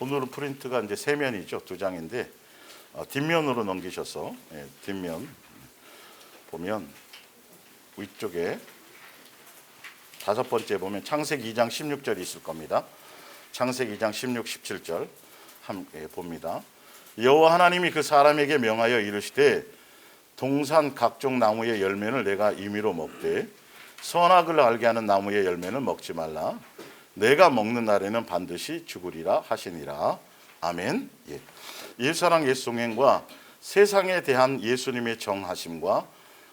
오늘은 프린트가 이제 3면이죠. 2장인데 뒷면으로 넘기셔서 뒷면 보면 위쪽에 5번째 보면 창세기 2장 16절이 있을 겁니다. 창세기 2장 16, 17절 함께 봅니다. 여호와 하나님이 그 사람에게 명하여 이르시되 동산 각종 나무의 열매를 내가 임의로 먹되 선악을 알게 하는 나무의 열매는 먹지 말라. 내가 먹는 날에는 반드시 죽으리라 하시니라. 아멘. 예수사랑 예수동행과 세상에 대한 예수님의 정하심과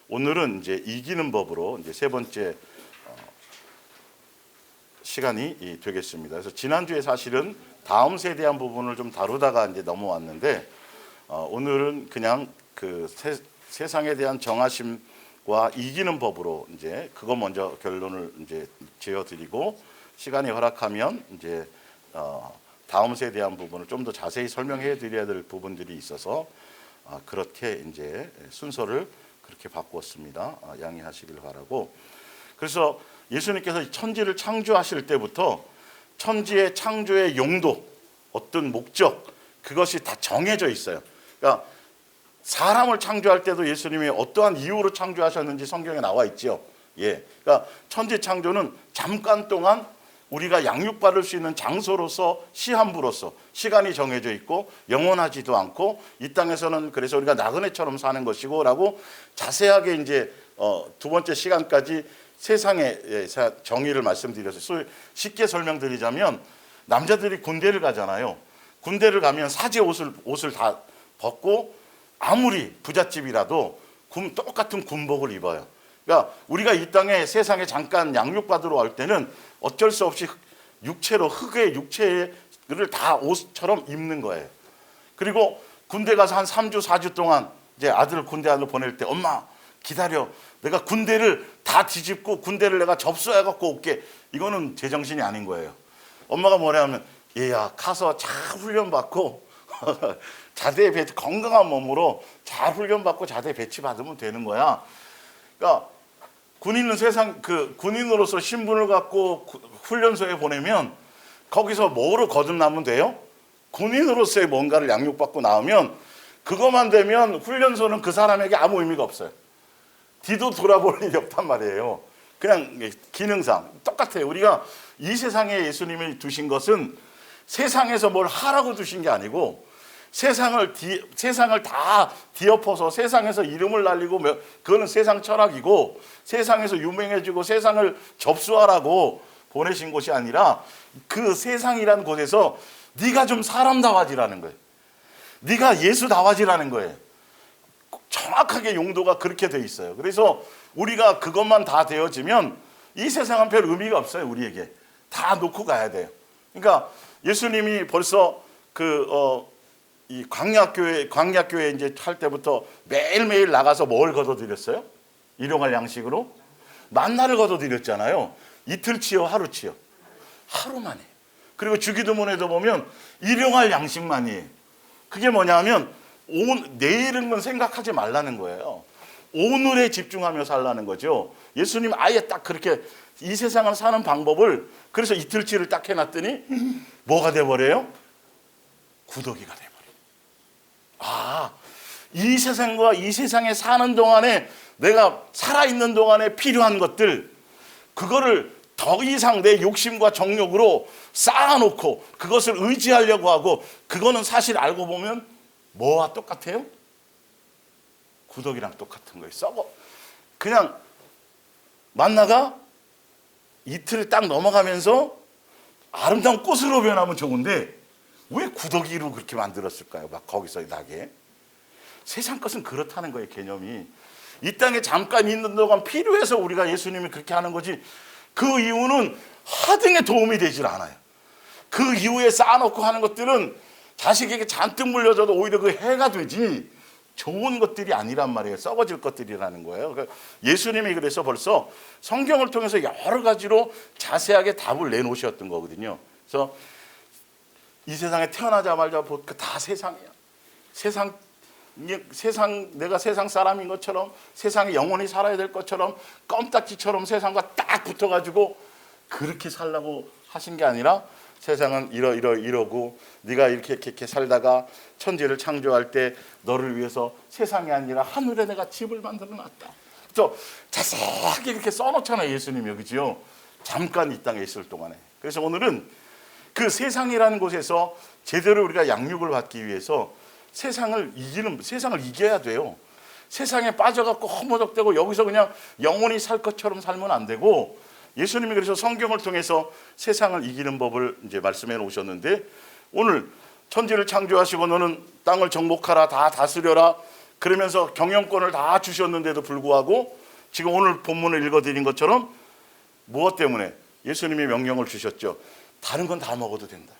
오늘은 이제 이기는 법으로 이제 3번째 시간이 되겠습니다. 그래서 지난주에 사실은 다음 세대한 부분을 좀 다루다가 이제 넘어왔는데 오늘은 그냥 그 세상에 대한 정하심과 이기는 법으로 이제 그거 먼저 결론을 이제 지어드리고 시간이 허락하면 이제 다음 세대에 대한 부분을 좀 더 자세히 설명해 드려야 될 부분들이 있어서 그렇게 이제 순서를 그렇게 바꾸었습니다. 양해하시길 바라고. 그래서 예수님께서 천지를 창조하실 때부터 천지의 창조의 용도, 어떤 목적, 그것이 다 정해져 있어요. 그러니까 사람을 창조할 때도 예수님이 어떠한 이유로 창조하셨는지 성경에 나와 있죠. 그러니까 천지 창조는 잠깐 동안 우리가 양육받을 수 있는 장소로서 시한부로서 시간이 정해져 있고 영원하지도 않고 이 땅에서는 그래서 우리가 나그네처럼 사는 것이고 라고 자세하게 이제 2번째 시간까지 세상의 정의를 말씀드렸어요. 쉽게 설명드리자면 남자들이 군대를 가잖아요. 군대를 가면 사제 옷을 다 벗고 아무리 부잣집이라도 똑같은 군복을 입어요. 그러니까 우리가 이 땅에 세상에 잠깐 양육받으러 올 때는 어쩔 수 없이 육체로 흙의 육체를 다 옷처럼 입는 거예요. 그리고 군대 가서 한 3주 4주 동안 이제 아들을 군대 안으로 보낼 때 엄마 기다려, 내가 군대를 다 뒤집고 군대를 내가 접수해 갖고 올게. 이거는 제정신이 아닌 거예요. 엄마가 뭐라 하면 얘야 가서 잘 훈련받고 자대 배치, 건강한 몸으로 잘 훈련받고 자대 배치 받으면 되는 거야. 그러니까 군인은 군인으로서 신분을 갖고 훈련소에 보내면 거기서 뭐로 거듭나면 돼요? 군인으로서의 뭔가를 양육받고 나오면 그것만 되면 훈련소는 그 사람에게 아무 의미가 없어요. 뒤도 돌아볼 일이 없단 말이에요. 그냥 기능상 똑같아요. 우리가 이 세상에 예수님이 두신 것은 세상에서 뭘 하라고 두신 게 아니고 세상을 다 뒤엎어서 세상에서 이름을 날리고 그거는 세상 철학이고 세상에서 유명해지고 세상을 접수하라고 보내신 곳이 아니라 그 세상이라는 곳에서 네가 좀 사람다워지라는 거예요. 네가 예수다워지라는 거예요. 정확하게 용도가 그렇게 돼 있어요. 그래서 우리가 그것만 다 되어지면 이 세상은 별 의미가 없어요. 우리에게 다 놓고 가야 돼요. 그러니까 예수님이 벌써 이 광야교회 이제 할 때부터 매일매일 나가서 뭘 거둬드렸어요? 일용할 양식으로 만나를 거둬드렸잖아요. 이틀치요, 하루치요? 하루만에. 그리고 주기도문에도 보면 일용할 양식만이에요. 그게 뭐냐면 내일은 생각하지 말라는 거예요. 오늘에 집중하며 살라는 거죠. 예수님 아예 딱 그렇게 이 세상을 사는 방법을 그래서 이틀치를 딱 해놨더니 뭐가 돼버려요? 구더기가 돼버려요. 이 세상과 이 세상에 사는 동안에 내가 살아있는 동안에 필요한 것들 그거를 더 이상 내 욕심과 정욕으로 쌓아놓고 그것을 의지하려고 하고 그거는 사실 알고 보면 뭐와 똑같아요? 구더기랑 똑같은 거예요. 썩어. 그냥 만나가 이틀을 딱 넘어가면서 아름다운 꽃으로 변하면 좋은데 왜 구더기로 그렇게 만들었을까요? 막 거기서 나게. 세상 것은 그렇다는 거예요. 개념이. 이 땅에 잠깐 있는 동안 필요해서 우리가 예수님이 그렇게 하는 거지 그 이유는 하등에 도움이 되질 않아요. 그 이후에 쌓아놓고 하는 것들은 자식에게 잔뜩 물려줘도 오히려 그 해가 되지 좋은 것들이 아니란 말이에요. 썩어질 것들이라는 거예요. 그러니까 예수님이 그래서 벌써 성경을 통해서 여러 가지로 자세하게 답을 내놓으셨던 거거든요. 그래서 이 세상에 태어나자마자 다 세상이야. 내가 세상 사람인 것처럼 세상에 영원히 살아야 될 것처럼 껌딱지처럼 세상과 딱 붙어가지고 그렇게 살라고 하신 게 아니라 세상은 이러고 네가 이렇게 살다가 천지를 창조할 때 너를 위해서 세상이 아니라 하늘에 내가 집을 만들어 놨다. 저 자세하게 이렇게 써놓잖아요, 예수님이. 그죠? 잠깐 이 땅에 있을 동안에. 그래서 오늘은 그 세상이라는 곳에서 제대로 우리가 양육을 받기 위해서 세상을 이겨야 돼요. 세상에 빠져갖고 허무적대고 여기서 그냥 영원히 살 것처럼 살면 안 되고, 예수님이 그래서 성경을 통해서 세상을 이기는 법을 이제 말씀해 놓으셨는데, 오늘 천지를 창조하시고 너는 땅을 정복하라, 다 다스려라 그러면서 경영권을 다 주셨는데도 불구하고 지금 오늘 본문을 읽어드린 것처럼 무엇 때문에? 예수님이 명령을 주셨죠. 다른 건 다 먹어도 된다.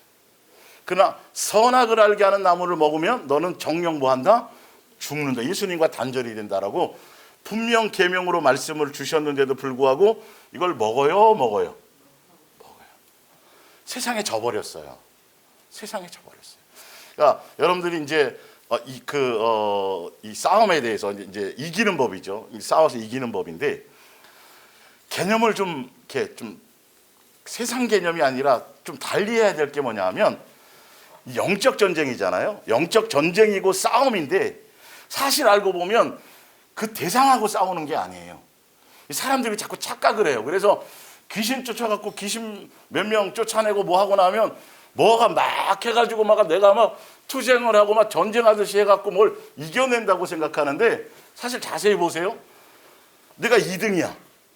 그러나 선악을 알게 하는 나무를 먹으면 너는 정령 뭐한다? 죽는다. 예수님과 단절이 된다라고 분명 계명으로 말씀을 주셨는데도 불구하고 이걸 먹어요. 세상에 져버렸어요. 그러니까 여러분들이 이제 이 싸움에 대해서 이제 이기는 법이죠. 싸워서 이기는 법인데, 개념을 좀 이렇게 좀 세상 개념이 아니라 좀 달리 해야 될 게 뭐냐 하면, 영적 전쟁이잖아요. 영적 전쟁이고 싸움인데, 사실 알고 보면 그 대상하고 싸우는 게 아니에요. 사람들이 자꾸 착각을 해요. 그래서 귀신 쫓아갖고 귀신 몇 명 쫓아내고 뭐 하고 나면 뭐가 막 해가지고 막 내가 막 투쟁을 하고 막 전쟁하듯이 해갖고 뭘 이겨낸다고 생각하는데, 사실 자세히 보세요. 내가 2등이야.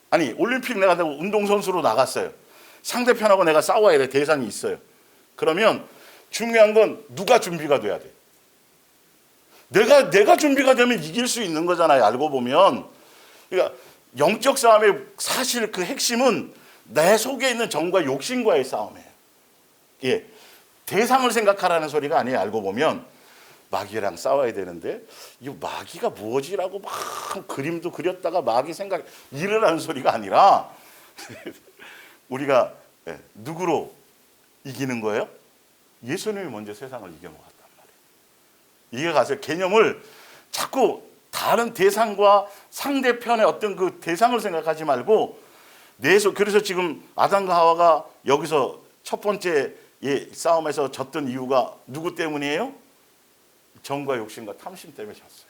아니 올림픽 내가 운동선수로 나갔어요. 상대편하고 내가 싸워야 돼. 대상이 있어요. 그러면 중요한 건 누가 준비가 돼야 돼. 내가 준비가 되면 이길 수 있는 거잖아요. 알고 보면. 그러니까 영적 싸움의 사실 그 핵심은 내 속에 있는 정과 욕심과의 싸움이에요. 예, 대상을 생각하라는 소리가 아니에요. 알고 보면 마귀랑 싸워야 되는데 이 마귀가 무엇이라고 막 그림도 그렸다가 마귀 생각 이르라는 소리가 아니라 우리가 누구로 이기는 거예요? 예수님이 먼저 세상을 이겨먹었단 말이에요. 이게 가서 개념을 자꾸 다른 대상과 상대편의 어떤 그 대상을 생각하지 말고 그래서 지금 아담과 하와가 여기서 첫 번째 싸움에서 졌던 이유가 누구 때문이에요? 정과 욕심과 탐심 때문에 졌어요.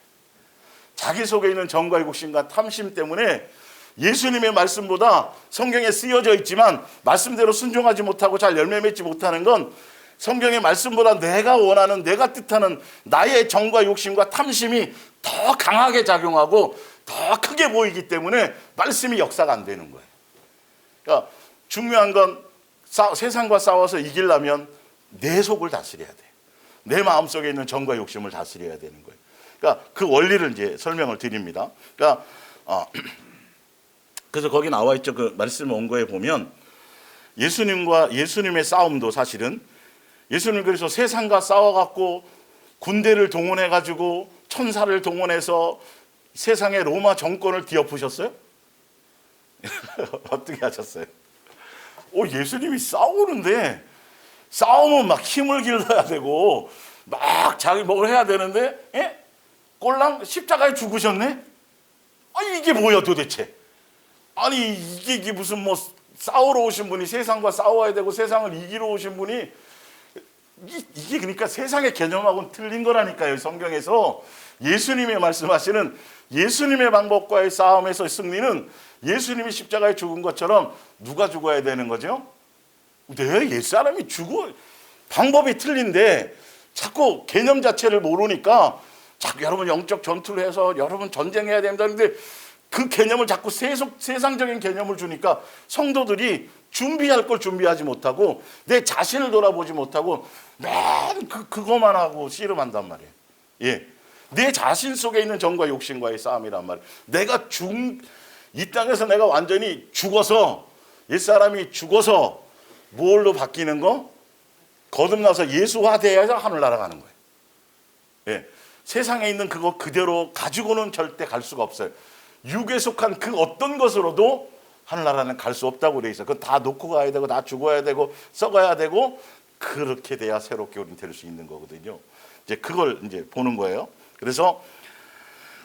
자기 속에 있는 정과 욕심과 탐심 때문에 예수님의 말씀보다 성경에 쓰여져 있지만 말씀대로 순종하지 못하고 잘 열매 맺지 못하는 건 성경의 말씀보다 내가 원하는, 내가 뜻하는 나의 정과 욕심과 탐심이 더 강하게 작용하고 더 크게 보이기 때문에 말씀이 역사가 안 되는 거예요. 그러니까 중요한 건 세상과 싸워서 이기려면 내 속을 다스려야 돼. 내 마음속에 있는 정과 욕심을 다스려야 되는 거예요. 그러니까 그 원리를 이제 설명을 드립니다. 그러니까 그래서 거기 나와 있죠. 그 말씀 원고에 보면 예수님의 싸움도 사실은 예수님 그래서 세상과 싸워갖고 군대를 동원해가지고 천사를 동원해서 세상의 로마 정권을 뒤엎으셨어요? 어떻게 하셨어요? 예수님이 싸우는데 싸우면 막 힘을 길러야 되고 막 자기 뭘 해야 되는데 꼴랑 십자가에 죽으셨네? 이게 뭐야 도대체? 아니 이게 무슨 뭐 싸우러 오신 분이 세상과 싸워야 되고 세상을 이기러 오신 분이 이게 그러니까 세상의 개념하고는 틀린 거라니까요. 성경에서 예수님이 말씀하시는 예수님의 방법과의 싸움에서 승리는 예수님이 십자가에 죽은 것처럼 누가 죽어야 되는 거죠? 옛사람이 죽어. 방법이 틀린데 자꾸 개념 자체를 모르니까 자꾸 여러분 영적 전투를 해서 여러분 전쟁해야 된다는데 그 개념을 자꾸 세상적인 개념을 주니까 성도들이 준비할 걸 준비하지 못하고 내 자신을 돌아보지 못하고 맨 그거만 하고 씨름한단 말이에요. 예, 내 자신 속에 있는 정과 욕심과의 싸움이란 말이에요. 이 땅에서 내가 완전히 죽어서 옛사람이 죽어서 뭘로 바뀌는 거? 거듭나서 예수화돼야 하늘나라 가는 거예요. 예, 세상에 있는 그거 그대로 가지고는 절대 갈 수가 없어요. 육에 속한 그 어떤 것으로도 하늘나라는 갈 수 없다고 돼 있어요. 그거 다 놓고 가야 되고 다 죽어야 되고 썩어야 되고 그렇게 돼야 새롭게 우리는 될 수 있는 거거든요. 이제 그걸 이제 보는 거예요. 그래서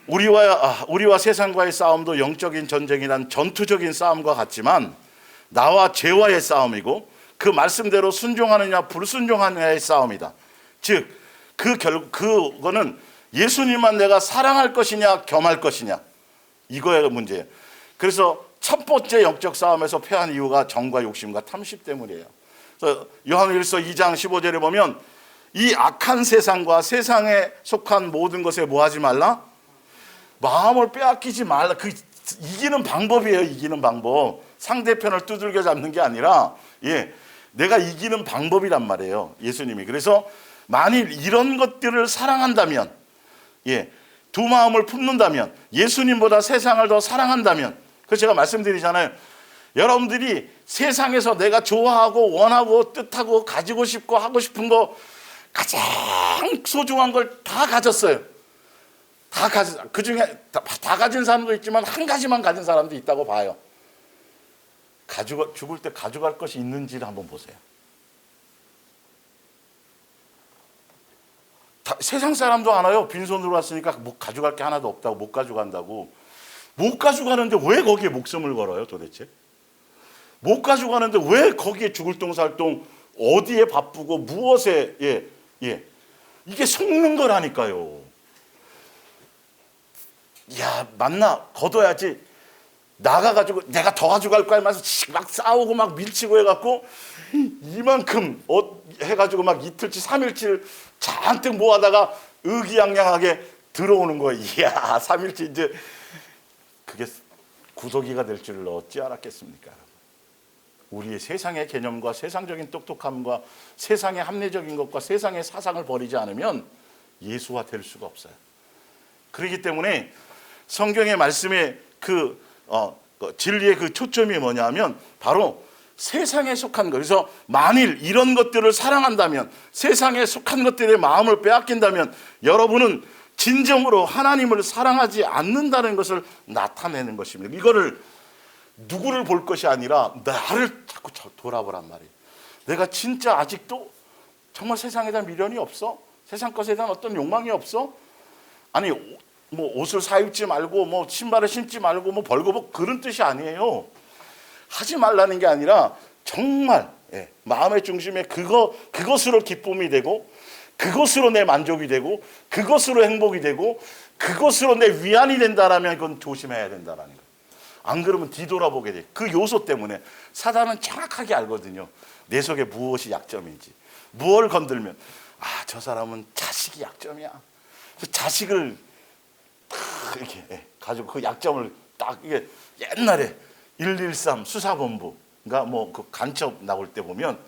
우리와 세상과의 싸움도 영적인 전쟁이란 전투적인 싸움과 같지만 나와 죄와의 싸움이고 그 말씀대로 순종하느냐 불순종하느냐의 싸움이다. 즉 그거는 예수님만 내가 사랑할 것이냐 겸할 것이냐, 이거의 문제예요. 그래서 첫 번째 영적 싸움에서 패한 이유가 정과 욕심과 탐심 때문이에요. 그래서 요한일서 2장 15절에 보면 이 악한 세상과 세상에 속한 모든 것에 뭐 하지 말라? 마음을 빼앗기지 말라. 그 이기는 방법이에요. 이기는 방법. 상대편을 두들겨 잡는 게 아니라 내가 이기는 방법이란 말이에요. 예수님이. 그래서 만일 이런 것들을 사랑한다면, 두 마음을 품는다면, 예수님보다 세상을 더 사랑한다면, 그래서 제가 말씀드리잖아요. 여러분들이 세상에서 내가 좋아하고 원하고 뜻하고 가지고 싶고 하고 싶은 거 가장 소중한 걸 다 가졌어요. 그 중에 다 가진 사람도 있지만 한 가지만 가진 사람도 있다고 봐요. 죽을 때 가져갈 것이 있는지를 한번 보세요. 세상 사람도 알아요. 빈손으로 왔으니까 뭐 가져갈 게 하나도 없다고, 못 가져간다고. 못 가져가는데 왜 거기에 목숨을 걸어요, 도대체? 못 가져가는데 왜 거기에 죽을 똥살똥, 어디에 바쁘고 무엇에 이게 속는 거라니까요. 맞나 걷어야지. 나가가지고 내가 더 가져갈 거야 하면서 막 싸우고 막 밀치고 해갖고 이만큼 해가지고 막 이틀치 3일치를 잔뜩 모아다가 의기양양하게 들어오는 거예요. 3일치 이제 그게 구더기가 될 줄 어찌 알았겠습니까? 우리의 세상의 개념과 세상적인 똑똑함과 세상의 합리적인 것과 세상의 사상을 버리지 않으면 예수화 될 수가 없어요. 그렇기 때문에 성경의 말씀의 진리의 그 초점이 뭐냐면 바로 세상에 속한 것. 그래서 만일 이런 것들을 사랑한다면, 세상에 속한 것들의 마음을 빼앗긴다면 여러분은 진정으로 하나님을 사랑하지 않는다는 것을 나타내는 것입니다. 이거를 누구를 볼 것이 아니라 나를 자꾸 돌아보란 말이에요. 내가 진짜 아직도 정말 세상에 대한 미련이 없어? 세상 것에 대한 어떤 욕망이 없어? 아니 뭐 옷을 사입지 말고 뭐 신발을 신지 말고 뭐 벌거벗 그런 뜻이 아니에요. 하지 말라는 게 아니라 정말 마음의 중심에 그것으로 기쁨이 되고, 그것으로 내 만족이 되고, 그것으로 행복이 되고, 그것으로 내 위안이 된다라면 그건 조심해야 된다라는 거예요. 안 그러면 뒤돌아보게 돼. 그 요소 때문에 사단은 정확하게 알거든요. 내 속에 무엇이 약점인지. 무엇을 건들면 저 사람은 자식이 약점이야. 그 자식을 이렇게 가지고 그 약점을 딱, 이게 옛날에 113 수사본부가 뭐 그 간첩 나올 때 보면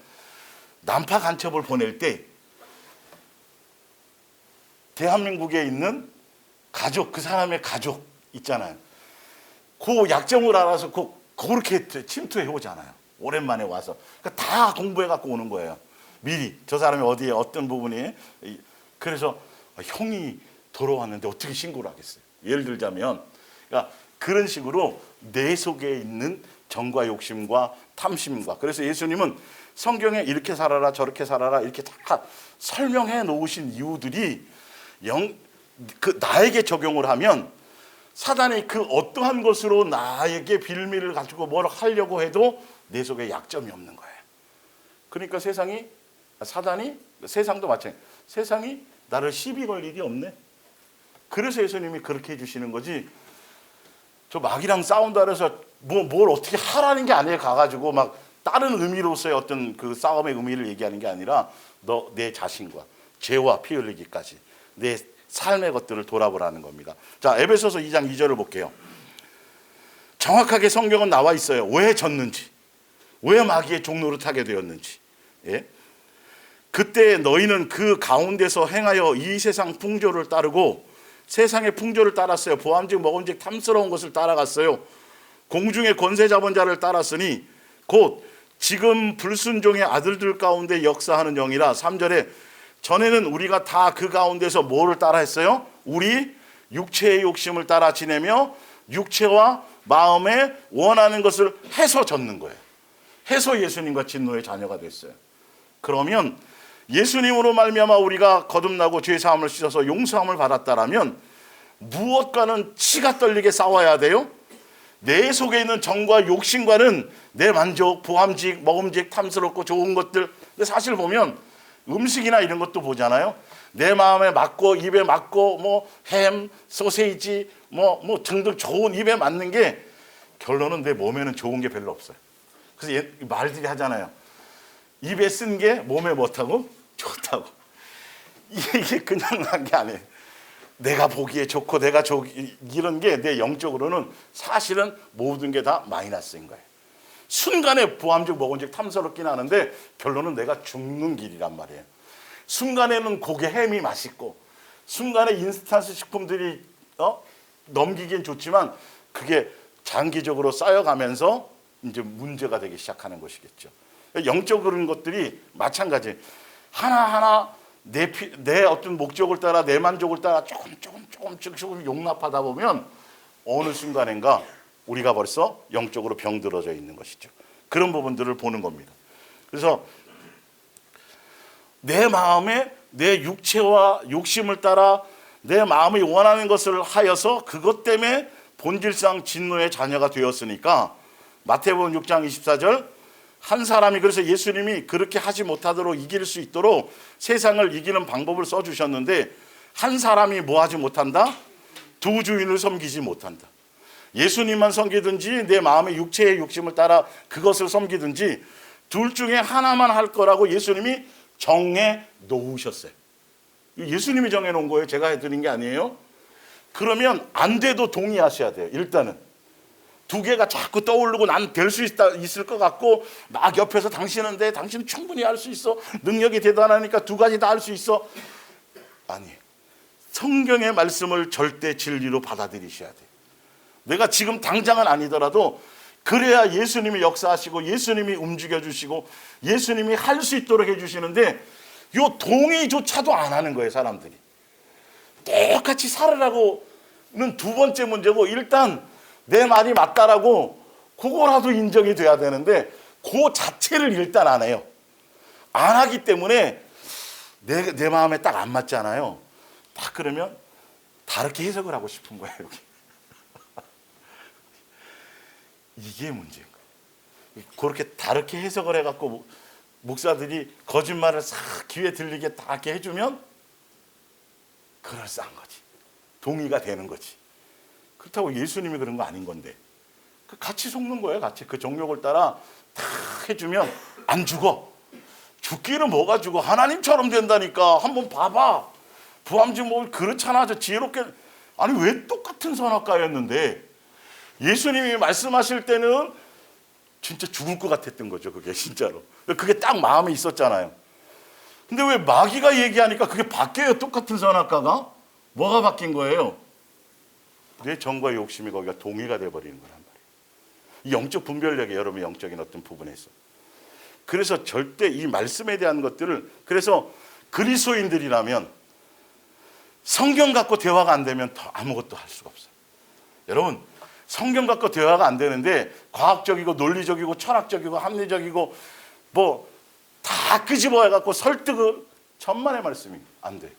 난파 간첩을 보낼 때 대한민국에 있는 가족, 그 사람의 가족 있잖아요. 그 약점을 알아서 그렇게 침투해 오잖아요. 오랜만에 와서. 그러니까 다 공부해 갖고 오는 거예요. 미리 저 사람이 어디에 어떤 부분이. 그래서 형이 돌아왔는데 어떻게 신고를 하겠어요? 예를 들자면, 그러니까 그런 식으로 내 속에 있는 정과 욕심과 탐심과. 그래서 예수님은 성경에 이렇게 살아라 저렇게 살아라 이렇게 다 설명해 놓으신 이유들이 나에게 적용을 하면 사단이 그 어떠한 것으로 나에게 빌미를 가지고 뭘 하려고 해도 내 속에 약점이 없는 거예요. 그러니까 세상도 마찬가지. 세상이 나를 시비 걸 일이 없네. 그래서 예수님이 그렇게 해주시는 거지. 저 마귀랑 싸운다 그래서 뭘 어떻게 하라는 게 아니에요. 가가지고 막 다른 의미로서의 어떤 그 싸움의 의미를 얘기하는 게 아니라 내 자신과 죄와 피 흘리기까지 내 삶의 것들을 돌아보라는 겁니다. 자, 에베소서 2장 2절을 볼게요. 정확하게 성경은 나와 있어요. 왜 졌는지, 왜 마귀의 종로를 타게 되었는지. 그때 너희는 그 가운데서 행하여 이 세상 풍조를 따르고, 세상의 풍조를 따랐어요. 보암직 먹음직 탐스러운 것을 따라갔어요. 공중의 권세 잡은 자를 따랐으니 곧 지금 불순종의 아들들 가운데 역사하는 영이라. 3절에 전에는 우리가 다 그 가운데서 뭐를 따라 했어요? 우리 육체의 욕심을 따라 지내며 육체와 마음에 원하는 것을 해서 졌는 거예요. 해서 예수님과 진노의 자녀가 됐어요. 그러면 예수님으로 말미암아 우리가 거듭나고 죄 사함을 씻어서 용서함을 받았다라면 무엇과는 치가 떨리게 싸워야 돼요? 내 속에 있는 정과 욕심과는 내 만족, 보암직, 먹음직, 탐스럽고 좋은 것들. 근데 사실 보면 음식이나 이런 것도 보잖아요. 내 마음에 맞고 입에 맞고 뭐 햄, 소세지 뭐 등등 좋은 입에 맞는 게 결론은 내 몸에는 좋은 게 별로 없어요. 그래서 말들이 하잖아요. 입에 쓴 게 몸에 못하고 좋다고. 이게 그냥 난 게 아니에요. 내가 보기에 좋고 내가 이런 게 내 영적으로는 사실은 모든 게 다 마이너스인 거예요. 순간에 보암직 먹은즉 탐스럽긴 하는데 결론은 내가 죽는 길이란 말이에요. 순간에는 고기 햄이 맛있고 순간에 인스턴트 식품들이 넘기긴 좋지만 그게 장기적으로 쌓여가면서 이제 문제가 되기 시작하는 것이겠죠. 영적인 것들이 마찬가지. 하나하나 내 어떤 목적을 따라 내 만족을 따라 조금 용납하다 보면 어느 순간인가 우리가 벌써 영적으로 병들어져 있는 것이죠. 그런 부분들을 보는 겁니다. 그래서 내 마음에 내 육체와 욕심을 따라 내 마음이 원하는 것을 하여서 그것 때문에 본질상 진노의 자녀가 되었으니까 마태복음 6장 24절 한 사람이 그래서 예수님이 그렇게 하지 못하도록 이길 수 있도록 세상을 이기는 방법을 써주셨는데 한 사람이 뭐 하지 못한다? 두 주인을 섬기지 못한다. 예수님만 섬기든지 내 마음의 육체의 욕심을 따라 그것을 섬기든지 둘 중에 하나만 할 거라고 예수님이 정해 놓으셨어요. 예수님이 정해 놓은 거예요. 제가 해드린 게 아니에요. 그러면 안 돼도 동의하셔야 돼요. 일단은 두 개가 자꾸 떠오르고 난 될 수 있을 것 같고 막 옆에서 당신은 충분히 할 수 있어. 능력이 대단하니까 두 가지 다 할 수 있어. 아니, 성경의 말씀을 절대 진리로 받아들이셔야 돼요. 내가 지금 당장은 아니더라도 그래야 예수님이 역사하시고 예수님이 움직여주시고 예수님이 할 수 있도록 해주시는데 요 동의조차도 안 하는 거예요. 사람들이 똑같이 살으라고는 두 번째 문제고 일단 내 말이 맞다라고 그거라도 인정이 돼야 되는데 그 자체를 일단 안 해요. 안 하기 때문에 내 마음에 딱 안 맞잖아요. 딱 그러면 다르게 해석을 하고 싶은 거예요. 여기. 이게 문제인 거예요. 그렇게 다르게 해석을 해갖고 목사들이 거짓말을 싹 귀에 들리게 다 이렇게 해주면 그럴싸한 거지. 동의가 되는 거지. 그렇다고 예수님이 그런 거 아닌 건데 같이 속는 거예요. 같이 그 정욕을 따라 다 해주면 안 죽어. 죽기는 뭐가 죽어. 하나님처럼 된다니까. 한번 봐봐. 부함지 뭐 그렇잖아. 저 지혜롭게. 아니 왜 똑같은 선악과였는데 예수님이 말씀하실 때는 진짜 죽을 것 같았던 거죠. 그게 진짜로. 그게 딱 마음에 있었잖아요. 근데 왜 마귀가 얘기하니까 그게 바뀌어요. 똑같은 선악과가. 뭐가 바뀐 거예요? 내 정과 욕심이 거기가 동의가 돼버리는 거란 말이에요. 이 영적 분별력이 여러분의 영적인 어떤 부분에서. 그래서 절대 이 말씀에 대한 것들을 그래서 그리스도인들이라면 성경 갖고 대화가 안 되면 더 아무것도 할 수가 없어요. 여러분 성경 갖고 대화가 안 되는데 과학적이고 논리적이고 철학적이고 합리적이고 뭐 다 끄집어야 갖고 설득을 천만의 말씀이 안 돼요.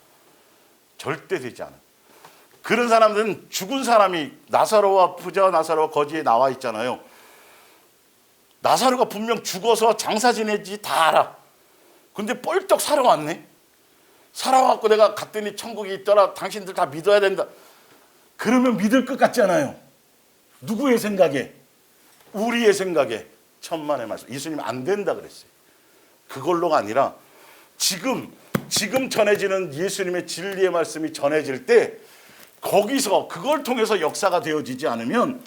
절대 되지 않아요. 그런 사람들은 죽은 사람이 나사로와 부자 나사로와 거지에 나와 있잖아요. 나사로가 분명 죽어서 장사 지내지 다 알아. 근데 뻘떡 살아왔네. 살아왔고 내가 갔더니 천국이 있더라. 당신들 다 믿어야 된다. 그러면 믿을 것 같잖아요. 누구의 생각에? 우리의 생각에. 천만의 말씀. 예수님 안 된다 그랬어요. 그걸로가 아니라 지금 전해지는 예수님의 진리의 말씀이 전해질 때 거기서 그걸 통해서 역사가 되어지지 않으면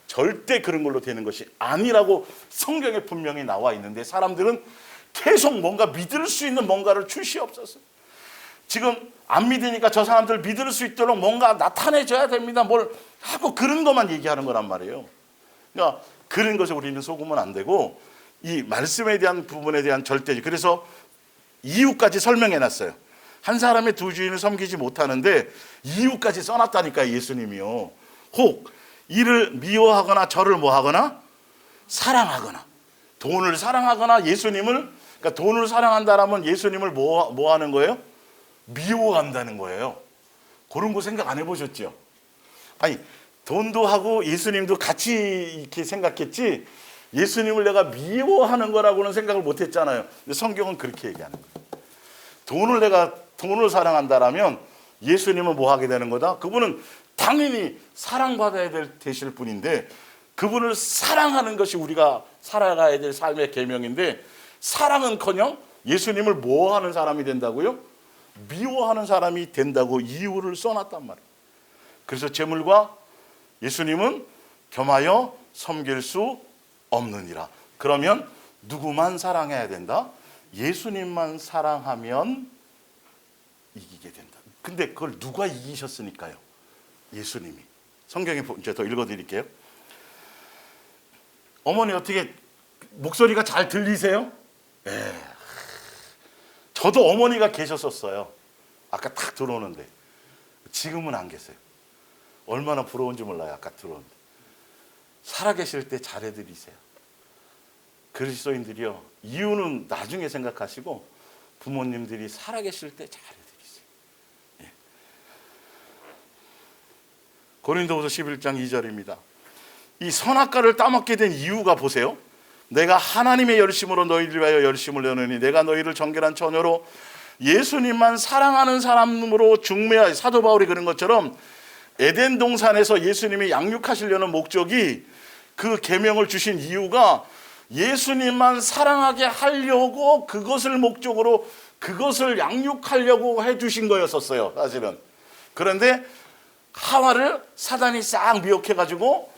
절대 그런 걸로 되는 것이 아니라고 성경에 분명히 나와 있는데 사람들은 계속 뭔가 믿을 수 있는 뭔가를 주시옵소서. 지금 안 믿으니까 저 사람들 믿을 수 있도록 뭔가 나타내줘야 됩니다. 뭘 하고 그런 것만 얘기하는 거란 말이에요. 그러니까 그런 것에 우리는 속으면 안 되고 이 말씀에 대한 부분에 대한 절대. 그래서 이유까지 설명해 놨어요. 한 사람의 두 주인을 섬기지 못하는데 이유까지 써놨다니까요. 예수님이요. 혹 이를 미워하거나 저를 뭐하거나 사랑하거나 돈을 사랑하거나 예수님을 그러니까 돈을 사랑한다라면 예수님을 뭐 하는 거예요? 미워한다는 거예요. 그런 거 생각 안 해보셨죠? 아니 돈도 하고 예수님도 같이 이렇게 생각했지 예수님을 내가 미워하는 거라고는 생각을 못 했잖아요. 근데 성경은 그렇게 얘기하는 거예요. 내가 돈을 사랑한다라면 예수님은 뭐 하게 되는 거다? 그분은 당연히 사랑받아야 되실 분인데 그분을 사랑하는 것이 우리가 살아가야 될 삶의 계명인데 사랑은커녕 예수님을 뭐 하는 사람이 된다고요? 미워하는 사람이 된다고 이유를 써놨단 말이에요. 그래서 재물과 예수님은 겸하여 섬길 수 없느니라. 그러면 누구만 사랑해야 된다? 예수님만 사랑하면 이기게 된다. 근데 그걸 누가 이기셨으니까요? 예수님이. 성경에 이제 더 읽어드릴게요. 어머니 어떻게 목소리가 잘 들리세요? 네. 저도 어머니가 계셨었어요. 아까 딱 들어오는데 지금은 안 계세요. 얼마나 부러운지 몰라요. 아까 들어오는데 살아계실 때 잘해드리세요. 그리스도인들이요, 이유는 나중에 생각하시고 부모님들이 살아계실 때 잘해드리세요. 예. 고린도후서 11장 2절입니다. 이 선악과를 따먹게 된 이유가 보세요. 내가 하나님의 열심으로 너희를 위하여 열심을 내노니 내가 너희를 정결한 처녀로 예수님만 사랑하는 사람으로 중매하여, 사도 바울이 그런 것처럼 에덴 동산에서 예수님이 양육하시려는 목적이, 그 계명을 주신 이유가 예수님만 사랑하게 하려고, 그것을 목적으로 그것을 양육하려고 해주신 거였었어요, 사실은. 그런데 하와를 사단이 싹 미혹해가지고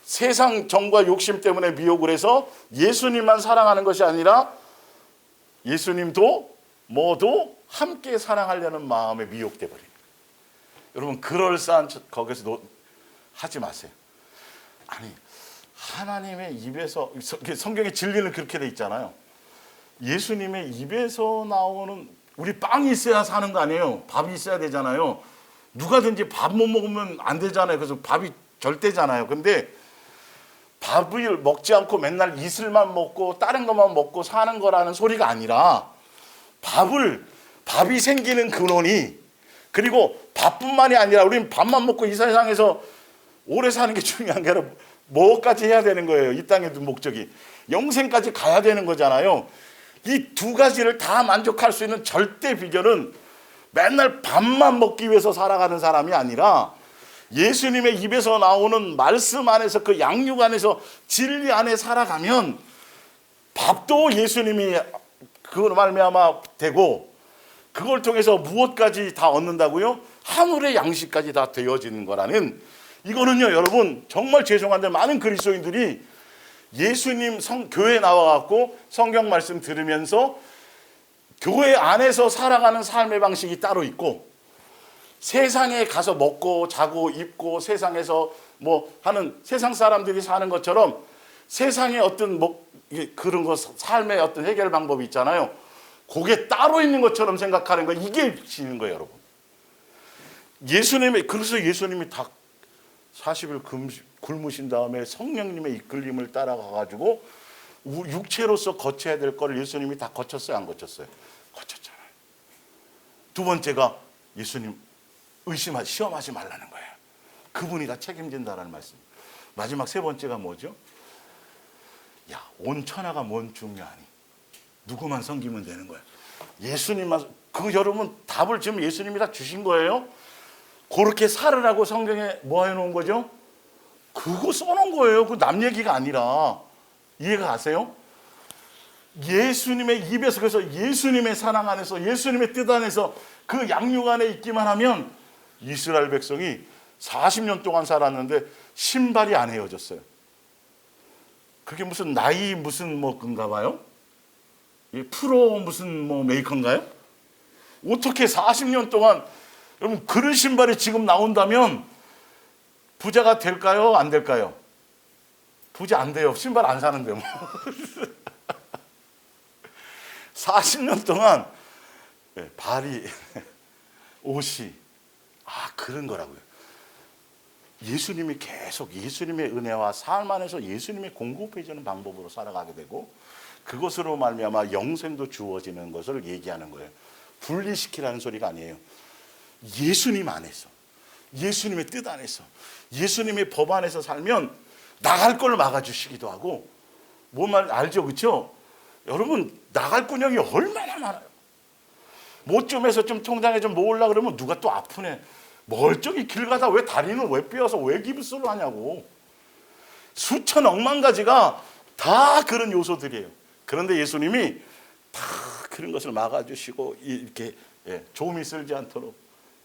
세상 정과 욕심 때문에 미혹을 해서 예수님만 사랑하는 것이 아니라 예수님도 뭐도 함께 사랑하려는 마음에 미혹돼 버립니다. 여러분, 그럴싸한 거기서 하지 마세요. 아니, 하나님의 입에서, 성경의 진리는 그렇게 돼 있잖아요. 예수님의 입에서 나오는, 우리 빵이 있어야 사는 거 아니에요. 밥이 있어야 되잖아요. 누가든지 밥 못 먹으면 안 되잖아요. 그래서 밥이 절대잖아요. 근데 밥을 먹지 않고 맨날 이슬만 먹고 다른 것만 먹고 사는 거라는 소리가 아니라, 밥이 생기는 근원이, 그리고 밥뿐만이 아니라 우리는 밥만 먹고 이 세상에서 오래 사는 게 중요한 게 아니라 뭐까지 해야 되는 거예요. 이 땅의 목적이 영생까지 가야 되는 거잖아요. 이 두 가지를 다 만족할 수 있는 절대 비결은 맨날 밥만 먹기 위해서 살아가는 사람이 아니라 예수님의 입에서 나오는 말씀 안에서, 그 양육 안에서, 진리 안에 살아가면 밥도 예수님이 그걸 말미암아 되고, 그걸 통해서 무엇까지 다 얻는다고요? 하늘의 양식까지 다 되어지는 거라는, 이거는요, 여러분, 정말 죄송한데 많은 그리스도인들이 예수님 교회 나와갖고 성경 말씀 들으면서 교회 안에서 살아가는 삶의 방식이 따로 있고, 세상에 가서 먹고 자고 입고 세상에서 뭐 하는 세상 사람들이 사는 것처럼 세상의 어떤 그런 거, 삶의 어떤 해결 방법이 있잖아요. 그게 따로 있는 것처럼 생각하는 거, 이게 지는 거예요, 여러분. 그래서 예수님이 다 40일 굶으신 다음에 성령님의 이끌림을 따라가가지고 육체로서 거쳐야 될 거를 예수님이 다 거쳤어요, 안 거쳤어요? 거쳤잖아요. 두 번째가 예수님 시험하지 말라는 거예요. 그분이 다 책임진다라는 말씀. 마지막 세 번째가 뭐죠? 야, 온 천하가 뭔 중요하니? 누구만 섬기면 되는 거예요. 예수님만. 여러분, 답을 지금 예수님이 다 주신 거예요. 그렇게 살으라고 성경에 뭐 해놓은 거죠? 그거 써놓은 거예요. 그 남 얘기가 아니라. 이해가 가세요? 예수님의 입에서, 그래서 예수님의 사랑 안에서, 예수님의 뜻 안에서, 그 양육 안에 있기만 하면 이스라엘 백성이 40년 동안 살았는데 신발이 안 헤어졌어요. 그게 무슨 나이 무슨 그인가 봐요? 프로 무슨 메이커인가요? 어떻게 40년 동안, 여러분, 그런 신발이 지금 나온다면 부자가 될까요? 안 될까요? 부자 안 돼요. 신발 안 사는데 뭐. 40년 동안 발이, 옷이, 그런 거라고요. 예수님이 계속 예수님의 은혜와 삶 안에서 예수님이 공급해 주는 방법으로 살아가게 되고, 그것으로 말미암아 영생도 주어지는 것을 얘기하는 거예요. 분리시키라는 소리가 아니에요. 예수님 안에서, 예수님의 뜻 안에서, 예수님의 법 안에서 살면 나갈 걸 막아주시기도 하고, 뭔 말 알죠? 그렇죠? 여러분, 나갈 군형이 얼마나 많아요. 뭐 좀 해서 좀 통장에 좀 모으려고 그러면 누가 또 아프네. 멀쩡히 길 가다 왜 다리는 왜 삐어서 왜 기부스를 하냐고. 수천 억만 가지가 다 그런 요소들이에요. 그런데 예수님이 다 그런 것을 막아주시고 이렇게 조음이 쓸지 않도록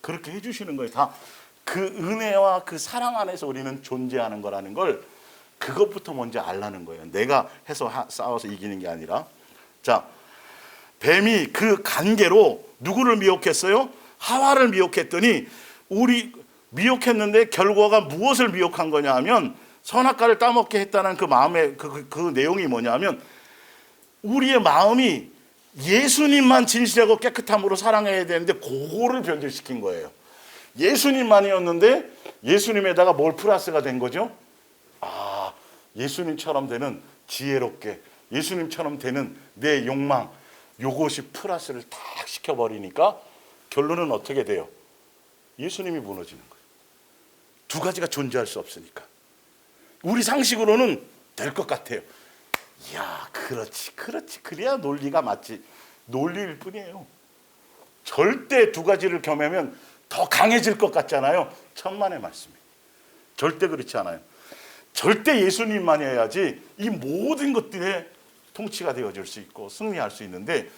그렇게 해주시는 거예요. 다 그 은혜와 그 사랑 안에서 우리는 존재하는 거라는 걸, 그것부터 먼저 알라는 거예요. 내가 해서 싸워서 이기는 게 아니라. 자, 뱀이 그 관계로 누구를 미혹했어요? 하와를 미혹했더니, 우리 미혹했는데 결과가 무엇을 미혹한 거냐 하면, 선악과를 따먹게 했다는 그 마음의 그 내용이 뭐냐 하면, 우리의 마음이 예수님만 진실하고 깨끗함으로 사랑해야 되는데 그거를 변질시킨 거예요. 예수님만이었는데 예수님에다가 뭘 플러스가 된 거죠? 아, 예수님처럼 되는 지혜롭게, 예수님처럼 되는 내 욕망, 요것이 플러스를 딱 시켜버리니까 결론은 어떻게 돼요? 예수님이 무너지는 거예요. 두 가지가 존재할 수 없으니까. 우리 상식으로는 될 것 같아요. 이야, 그렇지. 그래야 논리가 맞지. 논리일 뿐이에요. 절대 두 가지를 겸하면 더 강해질 것 같잖아요. 천만의 말씀이에요. 절대 그렇지 않아요. 절대 예수님만 해야지 이 모든 것들에 통치가 되어질 수 있고 승리할 수 있는데,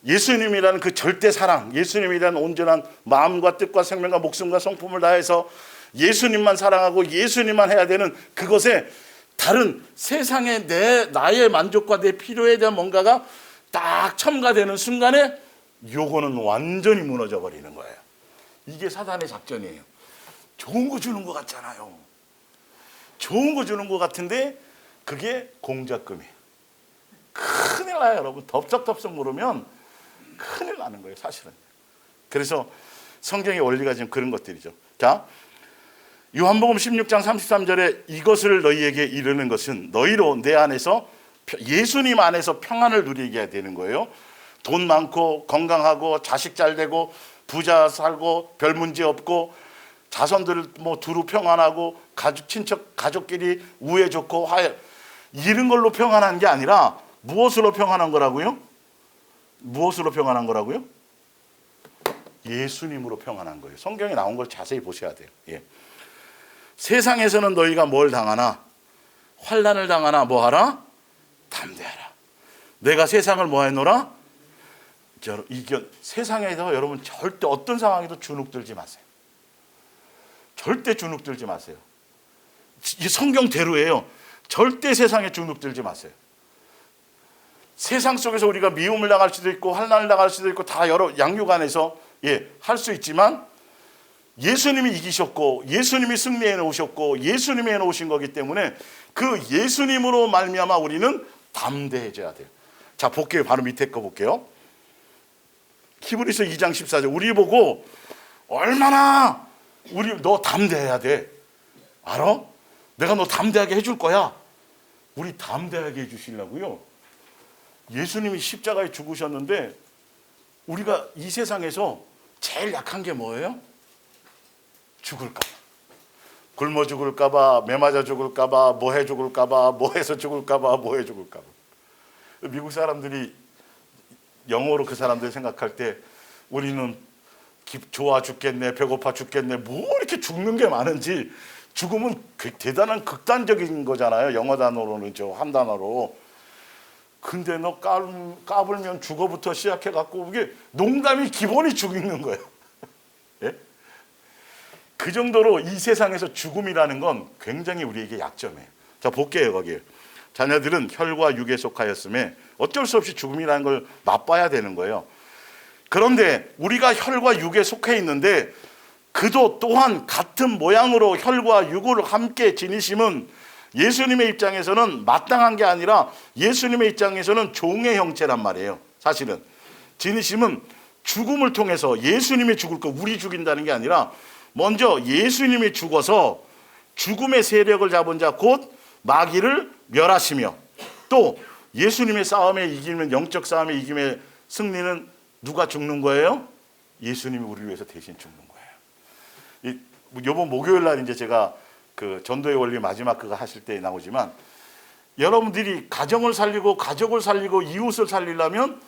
예수님이라는 그 절대 사랑, 예수님이라는 온전한 마음과 뜻과 생명과 목숨과 성품을 다해서 예수님만 사랑하고 예수님만 해야 되는 그것에 다른 세상의 나의 만족과 내 필요에 대한 뭔가가 딱 첨가되는 순간에 요거는 완전히 무너져 버리는 거예요. 이게 사단의 작전이에요. 좋은 거 주는 것 같잖아요. 좋은 거 주는 것 같은데 그게 공작금이에요. 큰일 나요, 여러분. 덥석덥석 물으면 큰일 나는 거예요, 사실은. 그래서 성경의 원리가 지금 그런 것들이죠. 자, 요한복음 16장 33절에 이것을 너희에게 이르는 것은 너희로 내 안에서, 예수님 안에서 평안을 누리게 해야 되는 거예요. 돈 많고 건강하고 자식 잘 되고 부자 살고 별 문제 없고 자손들 뭐 두루 평안하고 친척 가족끼리 우애 좋고 화해, 이런 걸로 평안한 게 아니라 무엇으로 평안한 거라고요? 무엇으로 평안한 거라고요? 예수님으로 평안한 거예요. 성경에 나온 걸 자세히 보셔야 돼요. 예. 세상에서는 너희가 뭘 당하나, 환난을 당하나 뭐하라? 담대하라. 내가 세상을 뭐하노라? 세상에서 여러분 절대 어떤 상황에도 주눅들지 마세요. 절대 주눅들지 마세요. 이 성경대로예요. 절대 세상에 주눅들지 마세요. 세상 속에서 우리가 미움을 당할 수도 있고 환난을 당할 수도 있고 다 여러 양육 안에서 할 수 있지만, 예수님이 이기셨고 예수님이 승리해 놓으셨고 예수님이 해 놓으신 거기 때문에 그 예수님으로 말미암아 우리는 담대해져야 돼요. 자, 볼게요. 바로 밑에 거 볼게요. 히브리서 2장 14절. 우리 보고 얼마나 너 담대해야 돼. 알아? 내가 너 담대하게 해줄 거야. 우리 담대하게 해주시려고요. 예수님이 십자가에 죽으셨는데 우리가 이 세상에서 제일 약한 게 뭐예요? 죽을까 봐. 굶어 죽을까 봐, 매 맞아 죽을까 봐, 뭐 해 죽을까 봐, 뭐 해서 죽을까 봐, 뭐 해 죽을까 봐. 미국 사람들이 영어로 그 사람들 생각할 때 우리는 좋아 죽겠네, 배고파 죽겠네, 뭐 이렇게 죽는 게 많은지, 죽음은 대단한 극단적인 거잖아요. 영어 단어로는 한 단어로. 근데 너 까불면 죽어부터 시작해갖고 이게 농담이 기본이 죽는 거예요. 예? 그 정도로 이 세상에서 죽음이라는 건 굉장히 우리에게 약점이에요. 자, 볼게요. 거기 자녀들은 혈과 육에 속하였음에 어쩔 수 없이 죽음이라는 걸 맛봐야 되는 거예요. 그런데 우리가 혈과 육에 속해 있는데 그도 또한 같은 모양으로 혈과 육을 함께 지니심은 예수님의 입장에서는 마땅한 게 아니라 예수님의 입장에서는 종의 형체란 말이에요. 사실은 지니심은 죽음을 통해서 예수님이 죽을 거 우리 죽인다는 게 아니라 먼저 예수님이 죽어서 죽음의 세력을 잡은 자 곧 마귀를 멸하시며, 또 예수님의 싸움에 이기면, 영적 싸움에 이김의 승리는 누가 죽는 거예요? 예수님이 우리를 위해서 대신 죽는 거예요. 이번 목요일 날 이제 제가 그 전도의 원리 마지막 그거 하실 때 나오지만, 여러분들이 가정을 살리고 가족을 살리고 이웃을 살리려면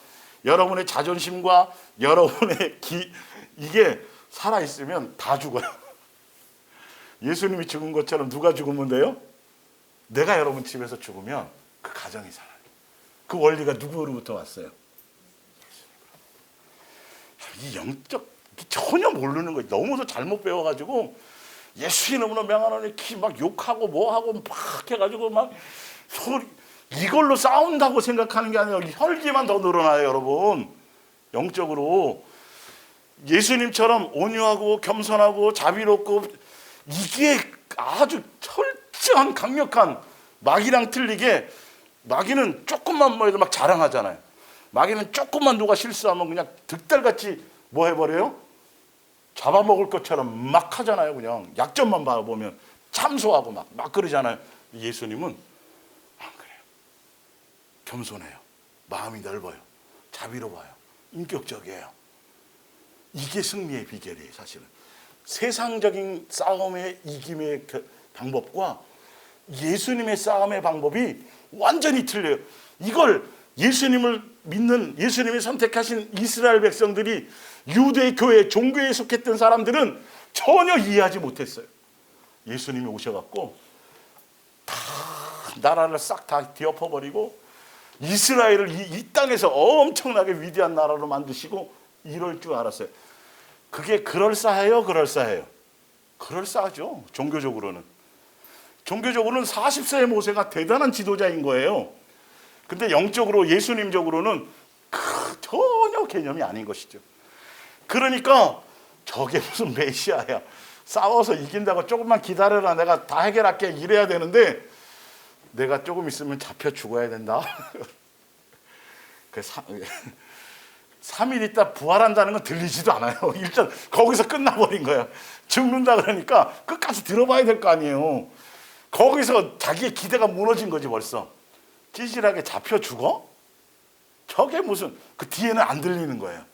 여러분의 자존심과 여러분의 이게 살아있으면 다 죽어요. 예수님이 죽은 것처럼 누가 죽으면 돼요? 내가 여러분 집에서 죽으면 그 가정이 살아요. 그 원리가 누구로부터 왔어요? 이 영적 전혀 모르는 거예요. 너무 잘못 배워가지고 예수 이름으로 명하노니 막 욕하고 뭐하고 막 해가지고 막 소리, 이걸로 싸운다고 생각하는 게 아니라 혈기만 더 늘어나요, 여러분. 영적으로 예수님처럼 온유하고 겸손하고 자비롭고, 이게 아주 철저한 강력한, 마귀랑 틀리게, 마귀는 조금만 뭐 해도 막 자랑하잖아요. 마귀는 조금만 누가 실수하면 그냥 득달같이 뭐 해버려요? 잡아먹을 것처럼 막 하잖아요. 그냥 약점만 봐보면 참소하고 막 그러잖아요. 예수님은 안 그래요. 겸손해요. 마음이 넓어요. 자비로워요. 인격적이에요. 이게 승리의 비결이에요, 사실은. 세상적인 싸움의 이김의 방법과 예수님의 싸움의 방법이 완전히 틀려요. 이걸 예수님을 믿는, 예수님이 선택하신 이스라엘 백성들이, 유대 교회 종교에 속했던 사람들은 전혀 이해하지 못했어요. 예수님이 오셔갖고 다 나라를 싹 다 뒤엎어버리고 이스라엘을 이 땅에서 엄청나게 위대한 나라로 만드시고 이럴 줄 알았어요. 그게 그럴싸해요, 그럴싸해요? 그럴싸하죠. 종교적으로는 40세의 모세가 대단한 지도자인 거예요. 근데 영적으로, 예수님적으로는 전혀 개념이 아닌 것이죠. 그러니까 저게 무슨 메시아야, 싸워서 이긴다고 조금만 기다려라, 내가 다 해결할게, 이래야 되는데 내가 조금 있으면 잡혀 죽어야 된다. 3일 있다 부활한다는 건 들리지도 않아요. 일단 거기서 끝나버린 거야. 죽는다 그러니까 끝까지 들어봐야 될 거 아니에요. 거기서 자기의 기대가 무너진 거지 벌써. 찌질하게 잡혀 죽어? 저게 무슨, 그 뒤에는 안 들리는 거예요.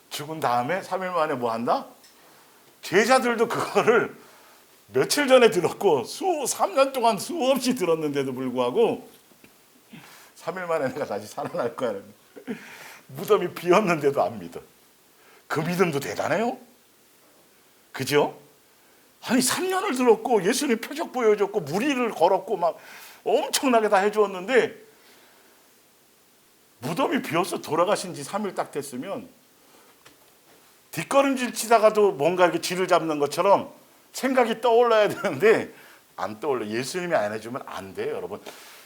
죽은 다음에 3일 만에 뭐 한다? 제자들도 그거를 며칠 전에 들었고 3년 동안 수없이 들었는데도 불구하고 3일 만에 내가 다시 살아날 거야. 무덤이 비었는데도 안 믿어. 그 믿음도 대단해요. 그죠? 아니 3년을 들었고 예수님 표적 보여줬고 무리를 걸었고 막 엄청나게 다 해주었는데, 무덤이 비어서 돌아가신 지 3일 딱 됐으면 뒷걸음질 치다가도 뭔가 이렇게 쥐를 잡는 것처럼 생각이 떠올라야 되는데 안 떠올려. 예수님이 안 해주면 안 돼요, 여러분.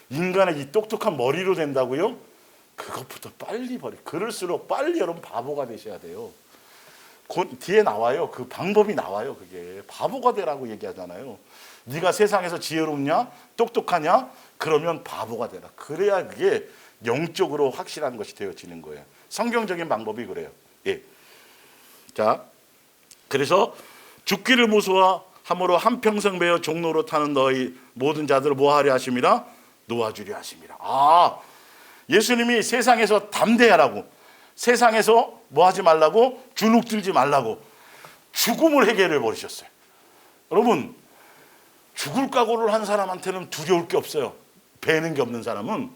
인간의 이 똑똑한 머리로 된다고요? 그것부터 빨리 버려. 그럴수록 빨리 여러분 바보가 되셔야 돼요. 뒤에 나와요. 그 방법이 나와요. 그게 바보가 되라고 얘기하잖아요. 네가 세상에서 지혜롭냐, 똑똑하냐, 그러면 바보가 되라. 그래야 그게 영적으로 확실한 것이 되어지는 거예요. 성경적인 방법이 그래요. 예. 자, 그래서 죽기를 무서워함으로 한평생 베어 종로로 타는 너희 모든 자들을 뭐 하려 하심이라? 놓아주려 하심이라. 예수님이 세상에서 담대하라고, 세상에서 뭐 하지 말라고? 주눅들지 말라고 죽음을 해결해 버리셨어요. 여러분, 죽을 각오를 한 사람한테는 두려울 게 없어요. 배는 게 없는 사람은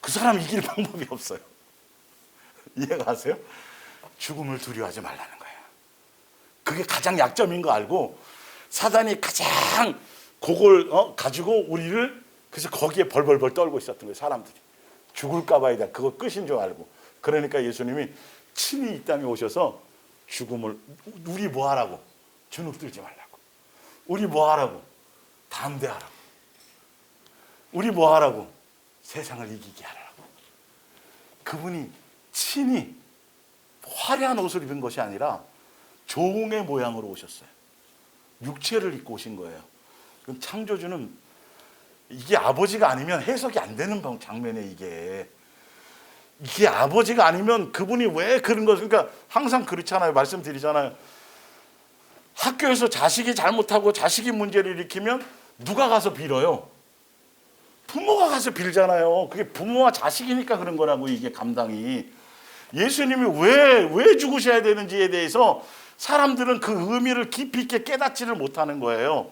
그 사람 이길 방법이 없어요. 이해가 가세요? 죽음을 두려워하지 말라는 거예요. 그게 가장 약점인 거 알고 사단이 가장 그걸 가지고 우리를, 그래서 거기에 벌벌벌 떨고 있었던 거예요. 사람들이 죽을까 봐야 돼. 그거 끝인 줄 알고. 그러니까 예수님이 친히 이 땅에 오셔서 죽음을, 우리 뭐 하라고? 주눅들지 말라고. 우리 뭐 하라고? 담대하라고. 우리 뭐 하라고? 세상을 이기게 하라고. 그분이 친히 화려한 옷을 입은 것이 아니라 종의 모양으로 오셨어요. 육체를 입고 오신 거예요. 그럼 창조주는, 이게 아버지가 아니면 해석이 안 되는 장면에 이게 아버지가 아니면 그분이 왜 그런 것을, 그러니까 항상 그렇잖아요. 말씀드리잖아요. 학교에서 자식이 잘못하고 자식이 문제를 일으키면 누가 가서 빌어요? 부모가 가서 빌잖아요. 그게 부모와 자식이니까 그런 거라고, 이게 감당이. 예수님이 왜 죽으셔야 되는지에 대해서 사람들은 그 의미를 깊이 있게 깨닫지를 못하는 거예요.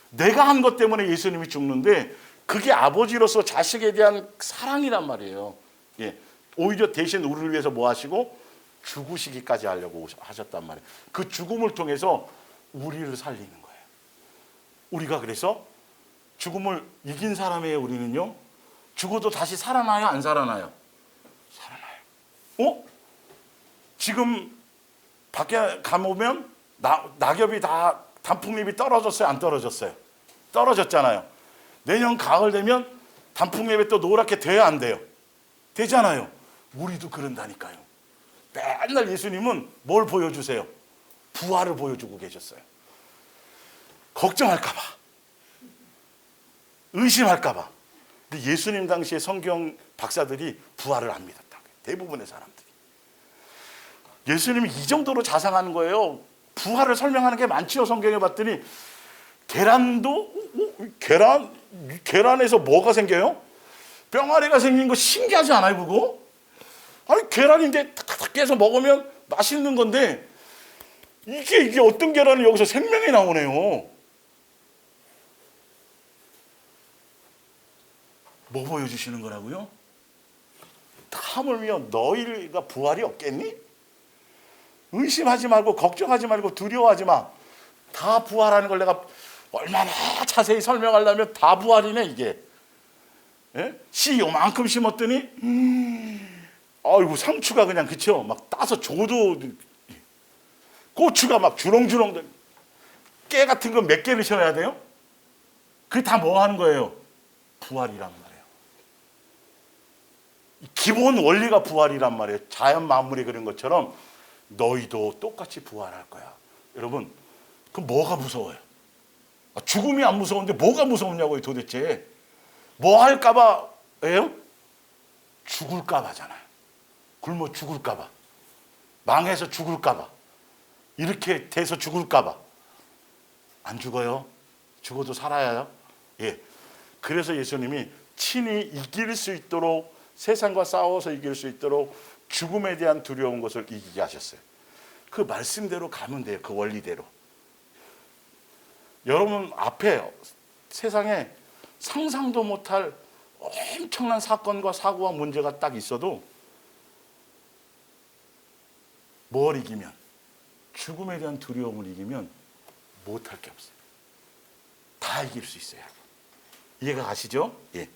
내가 한 것 때문에 예수님이 죽는데 그게 아버지로서 자식에 대한 사랑이란 말이에요. 예. 오히려 대신 우리를 위해서 뭐 하시고 죽으시기까지 하려고 하셨단 말이에요. 그 죽음을 통해서 우리를 살리는 거예요. 우리가 그래서 죽음을 이긴 사람이에요. 우리는요. 죽어도 다시 살아나요? 안 살아나요? 살아나요. 지금 밖에 가보면 낙엽이 다 단풍잎이 떨어졌어요? 안 떨어졌어요? 떨어졌잖아요. 내년 가을 되면 단풍잎이 또 노랗게 돼야 안 돼요? 되잖아요. 우리도 그런다니까요. 맨날 예수님은 뭘 보여주세요? 부활을 보여주고 계셨어요. 걱정할까 봐. 의심할까 봐. 근데 예수님 당시에 성경 박사들이 부활을 안 믿었다. 대부분의 사람들이. 예수님이 이 정도로 자상한 거예요. 부활을 설명하는 게 많지요. 성경에 봤더니 계란에서 뭐가 생겨요? 뿅아리가 생긴 거 신기하지 않아요, 그거? 아니, 계란인데 탁탁 깨서 먹으면 맛있는 건데 이게 어떤 계란이 여기서 생명이 나오네요. 뭐 보여주시는 거라고요? 하물며 너희가 부활이 없겠니? 의심하지 말고 걱정하지 말고 두려워하지 마. 다 부활하는 걸 내가 얼마나 자세히 설명하려면 다 부활이네 이게. 예? 씨 요만큼 심었더니 아이고 상추가 그냥 그쵸? 막 따서 줘도 고추가 막 주렁주렁 깨 같은 거 몇 개를 셔야 돼요? 그게 다 뭐 하는 거예요? 부활이란 말이에요. 기본 원리가 부활이란 말이에요. 자연 만물이 그런 것처럼 너희도 똑같이 부활할 거야. 여러분, 그럼 뭐가 무서워요? 죽음이 안 무서운데 뭐가 무서웠냐고요 도대체. 뭐 할까 봐예요? 죽을까 봐잖아요. 굶어 죽을까 봐. 망해서 죽을까 봐. 이렇게 돼서 죽을까 봐. 안 죽어요. 죽어도 살아야요. 예. 그래서 예수님이 친히 이길 수 있도록 세상과 싸워서 이길 수 있도록 죽음에 대한 두려운 것을 이기게 하셨어요. 그 말씀대로 가면 돼요. 그 원리대로. 여러분 앞에 세상에 상상도 못할 엄청난 사건과 사고와 문제가 딱 있어도 뭘 이기면, 죽음에 대한 두려움을 이기면 못할 게 없어요. 다 이길 수 있어요. 이해가 가시죠? 예.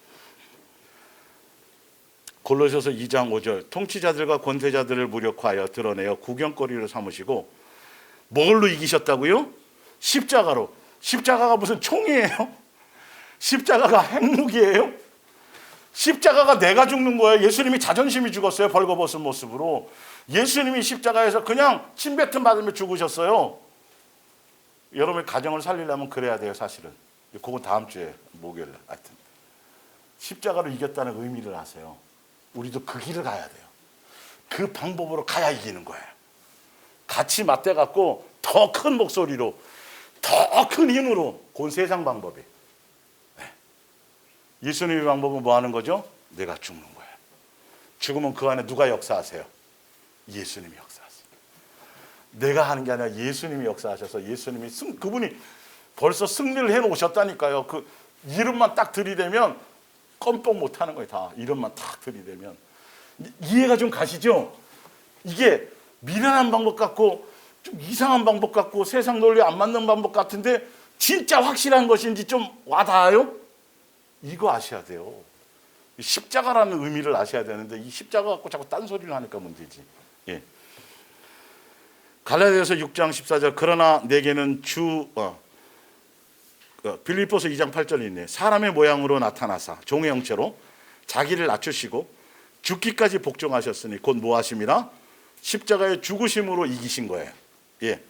골로새서 2장 5절 통치자들과 권세자들을 무력화하여 드러내어 구경거리로 삼으시고 뭘로 이기셨다고요? 십자가로. 십자가가 무슨 총이에요? 십자가가 핵무기예요? 십자가가 내가 죽는 거예요. 예수님이 자존심이 죽었어요. 벌거벗은 모습으로. 예수님이 십자가에서 그냥 침뱉음 받으며 죽으셨어요. 여러분의 가정을 살리려면 그래야 돼요. 사실은. 그건 다음 주에 목요일 날. 하여튼 십자가로 이겼다는 의미를 아세요. 우리도 그 길을 가야 돼요. 그 방법으로 가야 이기는 거예요. 같이 맞대갖고 더 큰 목소리로 더 큰 힘으로. 그건 세상 방법이에요. 네. 예수님의 방법은 뭐 하는 거죠? 내가 죽는 거예요. 죽으면 그 안에 누가 역사하세요? 예수님이 역사하세요. 내가 하는 게 아니라 예수님이 역사하셔서 예수님이 그분이 벌써 승리를 해놓으셨다니까요. 그 이름만 딱 들이대면 껌뻑 못하는 거예요. 다 이름만 딱 들이대면. 이해가 좀 가시죠? 이게 미련한 방법 같고 좀 이상한 방법 같고 세상 논리 안 맞는 방법 같은데 진짜 확실한 것인지 좀 와닿아요? 이거 아셔야 돼요. 십자가라는 의미를 아셔야 되는데 이 십자가 갖고 자꾸 딴소리를 하니까 문제지. 예. 갈라디아서 6장 14절 그러나 내게는 빌립보서 2장 8절이 있네. 사람의 모양으로 나타나사 종의 형체로 자기를 낮추시고 죽기까지 복종하셨으니 곧 뭐하심이라? 십자가의 죽으심으로 이기신 거예요. 예.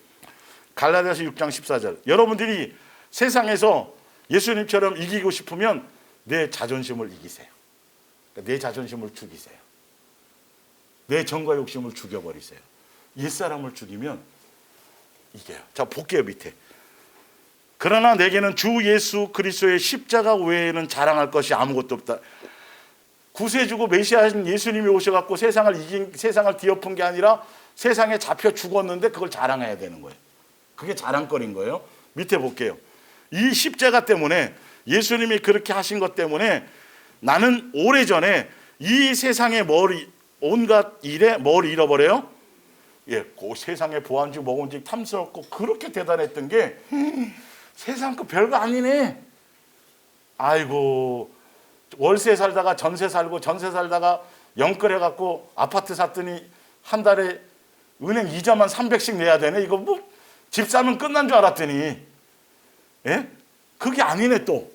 갈라디아서 6장 14절. 여러분들이 세상에서 예수님처럼 이기고 싶으면 내 자존심을 이기세요. 그러니까 내 자존심을 죽이세요. 내 정과 욕심을 죽여버리세요. 옛사람을 죽이면 이겨요. 자, 볼게요. 밑에. 그러나 내게는 주 예수 그리스도의 십자가 외에는 자랑할 것이 아무것도 없다. 구세주고 메시아신 예수님이 오셔갖고 세상을 뒤엎은 게 아니라 세상에 잡혀 죽었는데 그걸 자랑해야 되는 거예요. 그게 자랑거리인 거예요. 밑에 볼게요. 이 십자가 때문에, 예수님이 그렇게 하신 것 때문에 나는 오래전에 이 세상의 온갖 일에 뭘 잃어버려요? 그 세상의 보안주 먹은지 탐스럽고 그렇게 대단했던 게 세상 거 별거 아니네. 아이고, 월세 살다가 전세 살고, 전세 살다가 영끌해갖고 아파트 샀더니 한 달에 은행 이자만 300씩 내야 되네. 이거 뭐 집 사면 끝난 줄 알았더니, 그게 아니네 또.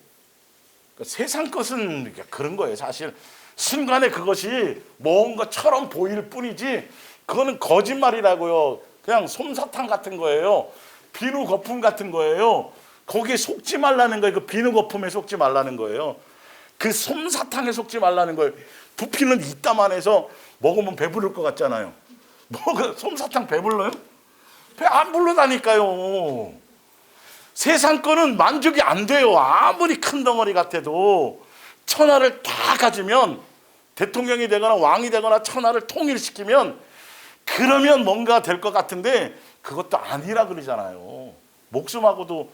그러니까 세상 것은 그런 거예요. 사실 순간에 그것이 뭔 것처럼 보일 뿐이지 그거는 거짓말이라고요. 그냥 솜사탕 같은 거예요. 비누 거품 같은 거예요. 거기에 속지 말라는 거예요. 그 비누 거품에 속지 말라는 거예요. 그 솜사탕에 속지 말라는 거예요. 부피는 이따만 해서 먹으면 배부를 것 같잖아요. 그 솜사탕 배불러요? 배 안 불러다니까요. 세상 거는 만족이 안 돼요. 아무리 큰 덩어리 같아도. 천하를 다 가지면, 대통령이 되거나 왕이 되거나 천하를 통일시키면 그러면 뭔가 될 것 같은데 그것도 아니라 그러잖아요. 목숨하고도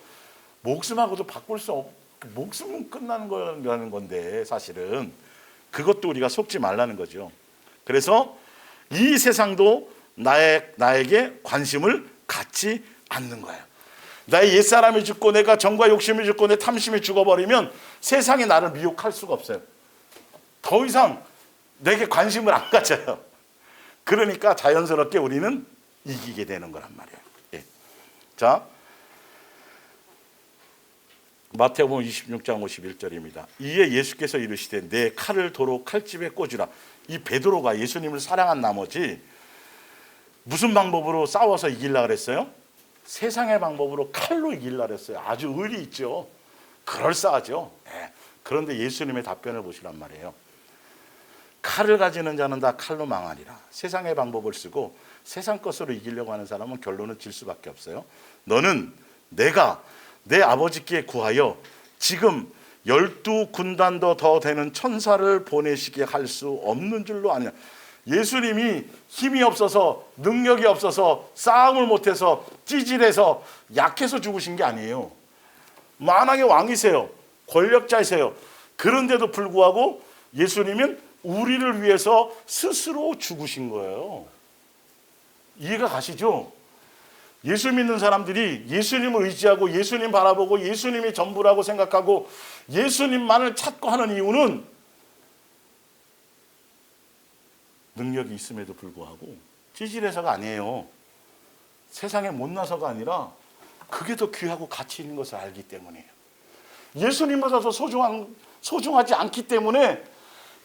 바꿀 수 없고, 목숨은 끝나는 거라는 건데 사실은 그것도 우리가 속지 말라는 거죠. 그래서 이 세상도 나에게 관심을 갖지 않는 거예요. 나의 옛사람이 죽고 내가 정과 욕심이 죽고 내 탐심이 죽어버리면 세상이 나를 미혹할 수가 없어요. 더 이상 내게 관심을 안 가져요. 그러니까 자연스럽게 우리는 이기게 되는 거란 말이에요. 자, 마태복음 26장 51절입니다. 이에 예수께서 이르시되 내 칼을 도로 칼집에 꽂으라. 이 베드로가 예수님을 사랑한 나머지 무슨 방법으로 싸워서 이기려고 그랬어요? 세상의 방법으로 칼로 이기려고 그랬어요. 아주 의리 있죠. 그럴싸하죠. 그런데 예수님의 답변을 보시란 말이에요. 칼을 가지는 자는 다 칼로 망하리라. 세상의 방법을 쓰고 세상 것으로 이기려고 하는 사람은 결론은 질 수밖에 없어요. 너는 내가 내 아버지께 구하여 지금 12군단도 더 되는 천사를 보내시게 할 수 없는 줄로 아냐. 예수님이 힘이 없어서, 능력이 없어서, 싸움을 못해서, 찌질해서, 약해서 죽으신 게 아니에요. 만왕의 왕이세요. 권력자이세요. 그런데도 불구하고 예수님은 우리를 위해서 스스로 죽으신 거예요. 이해가 가시죠? 예수 믿는 사람들이 예수님을 의지하고 예수님 바라보고 예수님이 전부라고 생각하고 예수님만을 찾고 하는 이유는 능력이 있음에도 불구하고 찌질해서가 아니에요. 세상에 못나서가 아니라 그게 더 귀하고 가치 있는 것을 알기 때문이에요. 예수님보다 더 소중하지 않기 때문에,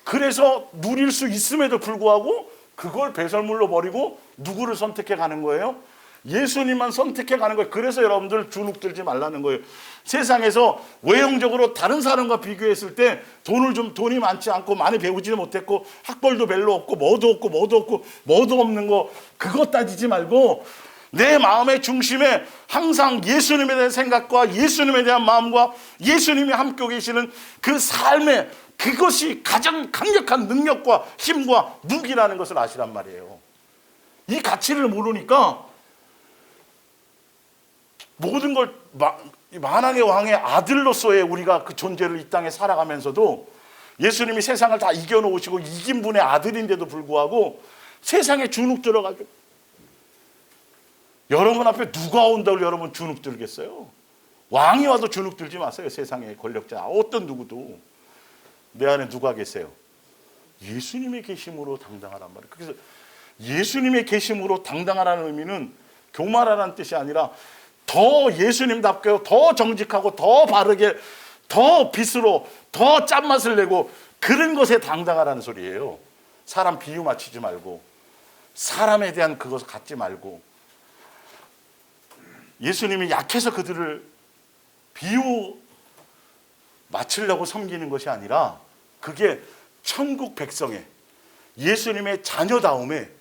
그래서 누릴 수 있음에도 불구하고 그걸 배설물로 버리고 누구를 선택해 가는 거예요? 예수님만 선택해 가는 거예요. 그래서 여러분들 주눅들지 말라는 거예요. 세상에서 외형적으로 다른 사람과 비교했을 때 돈이 많지 않고 많이 배우지도 못했고 학벌도 별로 없고 뭐도 없는 거, 그거 따지지 말고 내 마음의 중심에 항상 예수님에 대한 생각과 예수님에 대한 마음과 예수님이 함께 계시는 그 삶에, 그것이 가장 강력한 능력과 힘과 무기라는 것을 아시란 말이에요. 이 가치를 모르니까 모든 걸 만왕의 왕의 아들로서의 우리가 그 존재를 이 땅에 살아가면서도 예수님이 세상을 다 이겨놓으시고 이긴 분의 아들인데도 불구하고 세상에 주눅 들어가지고, 여러분 앞에 누가 온다고 여러분 주눅 들겠어요? 왕이 와도 주눅 들지 마세요. 세상의 권력자 어떤 누구도. 내 안에 누가 계세요? 예수님의 계심으로 당당하란 말이에요. 그래서 예수님의 계심으로 당당하라는 의미는 교만하라는 뜻이 아니라 더 예수님답게, 더 정직하고, 더 바르게, 더 빛으로, 더 짠맛을 내고 그런 것에 당당하라는 소리예요. 사람 비유 맞추지 말고, 사람에 대한 그것을 갖지 말고, 예수님이 약해서 그들을 비유 맞추려고 섬기는 것이 아니라 그게 천국 백성의 예수님의 자녀다움의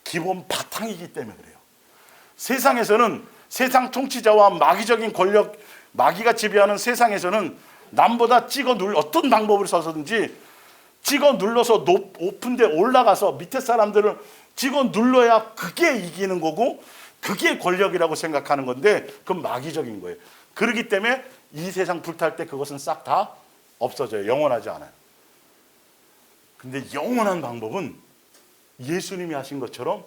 기본 바탕이기 때문에 그래요. 세상에서는 세상 통치자와 마귀적인 권력, 마귀가 지배하는 세상에서는 남보다 찍어 누를 어떤 방법을 써서든지 찍어 눌러서 높은 데 올라가서 밑에 사람들을 찍어 눌러야 그게 이기는 거고 그게 권력이라고 생각하는 건데 그건 마귀적인 거예요. 그렇기 때문에 이 세상 불탈 때 그것은 싹 다 없어져요. 영원하지 않아요. 근데 영원한 방법은 예수님이 하신 것처럼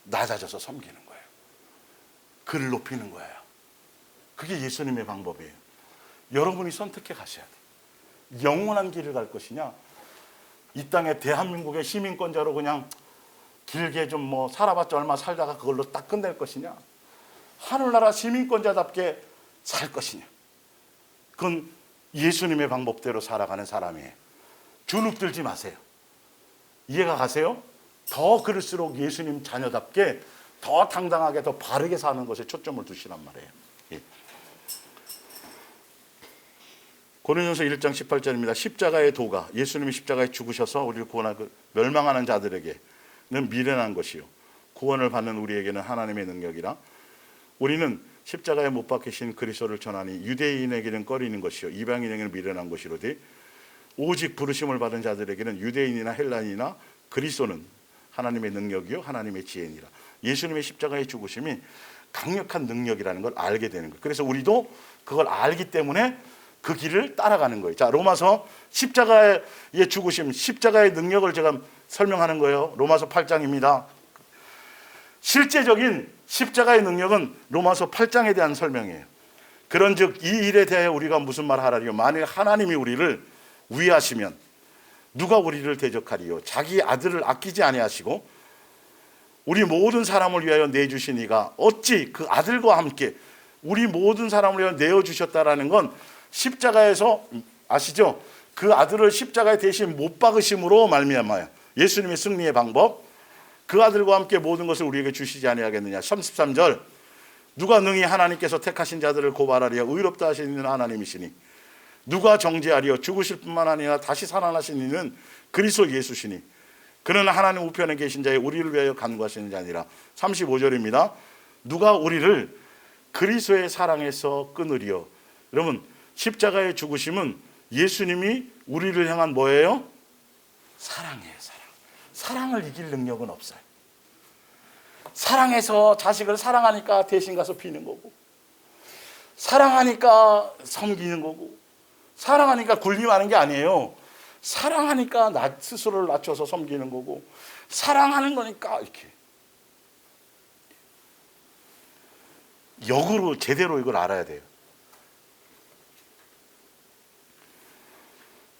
낮아져서 섬기는 거예요. 그를 높이는 거예요. 그게 예수님의 방법이에요. 여러분이 선택해 가셔야 돼요. 영원한 길을 갈 것이냐, 이 땅에 대한민국의 시민권자로 그냥 길게 좀 뭐 살아봤자 얼마 살다가 그걸로 딱 끝낼 것이냐, 하늘나라 시민권자답게 살 것이냐. 그건 예수님의 방법대로 살아가는 사람이에요. 주눅 들지 마세요. 이해가 가세요? 더 그럴수록 예수님 자녀답게 더 당당하게 더 바르게 사는 것에 초점을 두시란 말이에요. 예. 고린도전서 1장 18절입니다. 십자가의 도가, 예수님이 십자가에 죽으셔서 우리를 구원하고 멸망하는 자들에게는 미련한 것이요 구원을 받는 우리에게는 하나님의 능력이라. 우리는 십자가에 못 박히신 그리스도를 전하니 유대인에게는 꺼리는 것이요 이방인에게는 미련한 것이로되 오직 부르심을 받은 자들에게는 유대인이나 헬라인이나 그리스도는 하나님의 능력이요 하나님의 지혜니라. 예수님의 십자가의 죽으심이 강력한 능력이라는 걸 알게 되는 거예요. 그래서 우리도 그걸 알기 때문에 그 길을 따라가는 거예요. 자, 로마서 십자가의 죽으심, 십자가의 능력을 제가 설명하는 거예요. 로마서 8장입니다. 실제적인 십자가의 능력은 로마서 8장에 대한 설명이에요. 그런즉 이 일에 대하여 우리가 무슨 말 하라리요? 만일 하나님이 우리를 위하시면 누가 우리를 대적하리요? 자기 아들을 아끼지 아니하시고 우리 모든 사람을 위하여 내주신 이가 어찌 그 아들과 함께 우리 모든 사람을 위하여 내어주셨다라는 건 십자가에서 아시죠? 그 아들을 십자가에 대신 못 박으심으로 말미암아요. 예수님의 승리의 방법. 그 아들과 함께 모든 것을 우리에게 주시지 아니하겠느냐. 33절 누가 능히 하나님께서 택하신 자들을 고발하리요? 의롭다 하시는 하나님이시니 누가 정죄하리요? 죽으실 뿐만 아니라 다시 살아나신 이는 그리스도 예수시니 그는 하나님 우편에 계신 자의 우리를 위하여 간구하시는 자니라. 35절입니다. 누가 우리를 그리스도의 사랑에서 끊으리요? 여러분 십자가의 죽으심은 예수님이 우리를 향한 뭐예요? 사랑이에요. 사랑을 이길 능력은 없어요. 사랑해서 자식을 사랑하니까 대신 가서 비는 거고, 사랑하니까 섬기는 거고, 사랑하니까 군림하는 게 아니에요. 사랑하니까 나 스스로를 낮춰서 섬기는 거고, 사랑하는 거니까 이렇게 역으로 제대로 이걸 알아야 돼요.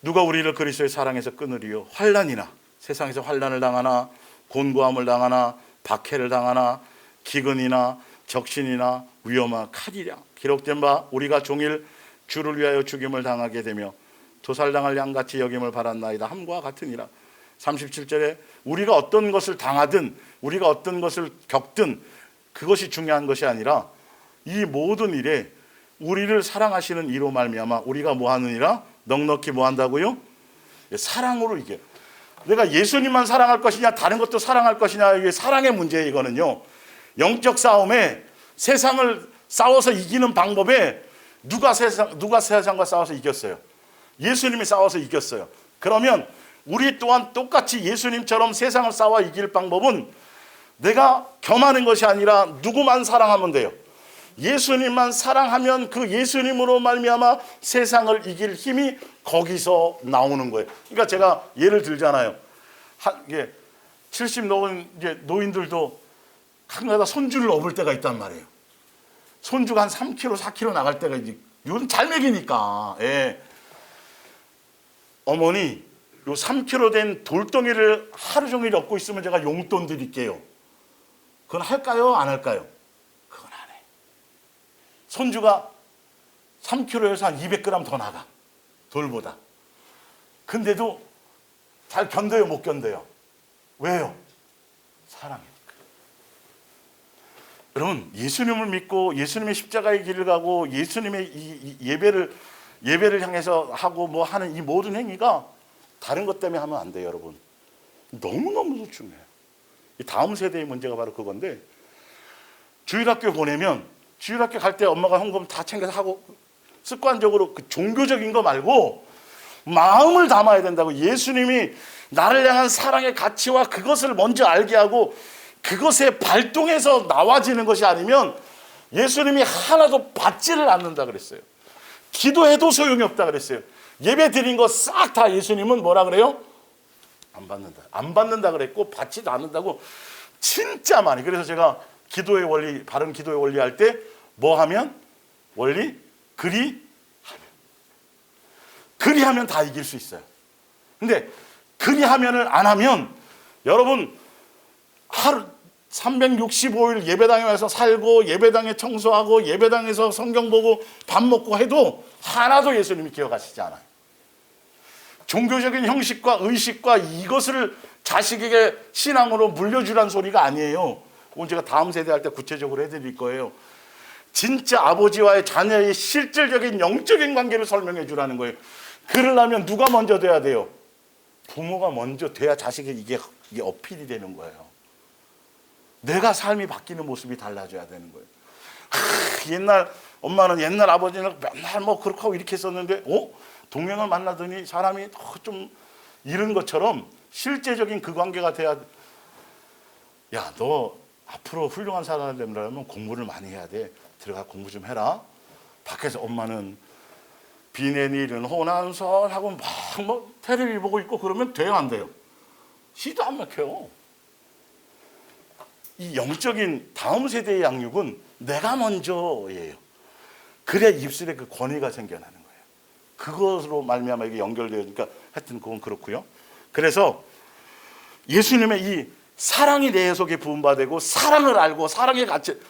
누가 우리를 그리스도의 사랑에서 끊으리요? 환난이나 세상에서 환난을 당하나 곤고함을 당하나 박해를 당하나 기근이나 적신이나 위험한 칼이랴. 기록된 바 우리가 종일 주를 위하여 죽임을 당하게 되며 도살당할 양같이 여김을 받았나이다 함과 같으니라. 37절에 우리가 어떤 것을 당하든 우리가 어떤 것을 겪든 그것이 중요한 것이 아니라 이 모든 일에 우리를 사랑하시는 이로 말미암아 우리가 뭐하느니라? 넉넉히 뭐한다고요? 사랑으로 이게 내가 예수님만 사랑할 것이냐 다른 것도 사랑할 것이냐 이게 사랑의 문제예요. 이거는요 영적 싸움에 세상을 싸워서 이기는 방법에 누가 세상과 싸워서 이겼어요? 예수님이 싸워서 이겼어요. 그러면 우리 또한 똑같이 예수님처럼 세상을 싸워 이길 방법은 내가 겸하는 것이 아니라 누구만 사랑하면 돼요. 예수님만 사랑하면 그 예수님으로 말미암아 세상을 이길 힘이 거기서 나오는 거예요. 그러니까 제가 예를 들잖아요. 70 넘은 노인들도 가끔가다 손주를 업을 때가 있단 말이에요. 손주가 한 3kg, 4kg 나갈 때가 이제 요즘 잘 먹이니까. 예. 어머니, 요 3kg 된 돌덩이를 하루 종일 업고 있으면 제가 용돈 드릴게요. 그건 할까요? 안 할까요? 그건 안 해. 손주가 3kg에서 한 200g 더 나가. 돌보다. 근데도 잘 견뎌요, 못 견뎌요? 왜요? 사랑이니까. 여러분, 예수님을 믿고 예수님의 십자가의 길을 가고 예수님의 이 예배를 향해서 하고 뭐 하는 이 모든 행위가 다른 것 때문에 하면 안 돼요, 여러분. 너무너무 중요해요. 이 다음 세대의 문제가 바로 그건데, 주일학교 보내면 주일학교 갈 때 엄마가 헌금 다 챙겨서 하고 습관적으로 그 종교적인 거 말고 마음을 담아야 된다고. 예수님이 나를 향한 사랑의 가치와 그것을 먼저 알게 하고 그것에 발동해서 나와지는 것이 아니면 예수님이 하나도 받지를 않는다 그랬어요. 기도해도 소용이 없다 그랬어요. 예배 드린 거 싹 다 예수님은 뭐라 그래요? 안 받는다. 안 받는다 그랬고 받지도 않는다고 진짜 많이. 그래서 제가 기도의 원리, 바른 기도의 원리 할 때 뭐 하면? 원리? 그리하면 다 이길 수 있어요. 근데 그리하면을 안 하면 여러분 하루 365일 예배당에 와서 살고 예배당에 청소하고 예배당에서 성경 보고 밥 먹고 해도 하나도 예수님이 기억하시지 않아요. 종교적인 형식과 의식과 이것을 자식에게 신앙으로 물려주란 소리가 아니에요. 그건 제가 다음 세대 할 때 구체적으로 해드릴 거예요. 진짜 아버지와의 자녀의 실질적인 영적인 관계를 설명해 주라는 거예요. 그러려면 누가 먼저 돼야 돼요? 부모가 먼저 돼야 자식에게 이게 어필이 되는 거예요. 내가 삶이 바뀌는 모습이 달라져야 되는 거예요. 옛날 엄마는 옛날 아버지는 맨날 뭐 그렇게 하고 이렇게 했었는데 동행을 만나더니 사람이 좀 이런 것처럼 실제적인 그 관계가 돼야. 야, 너 앞으로 훌륭한 사람이 되려면 공부를 많이 해야 돼. 들어가 공부 좀 해라. 밖에서 엄마는 비 내리는 호남선 하고 막 뭐 테레비 보고 있고 그러면 돼요, 안 돼요? 시도 안 막혀요. 이 영적인 다음 세대의 양육은 내가 먼저예요. 그래야 입술에 그 권위가 생겨나는 거예요. 그것으로 말미암아 이게 연결되니까 하여튼 그건 그렇고요. 그래서 예수님의 이 사랑이 내 속에 부음받고 사랑을 알고 사랑의 가치.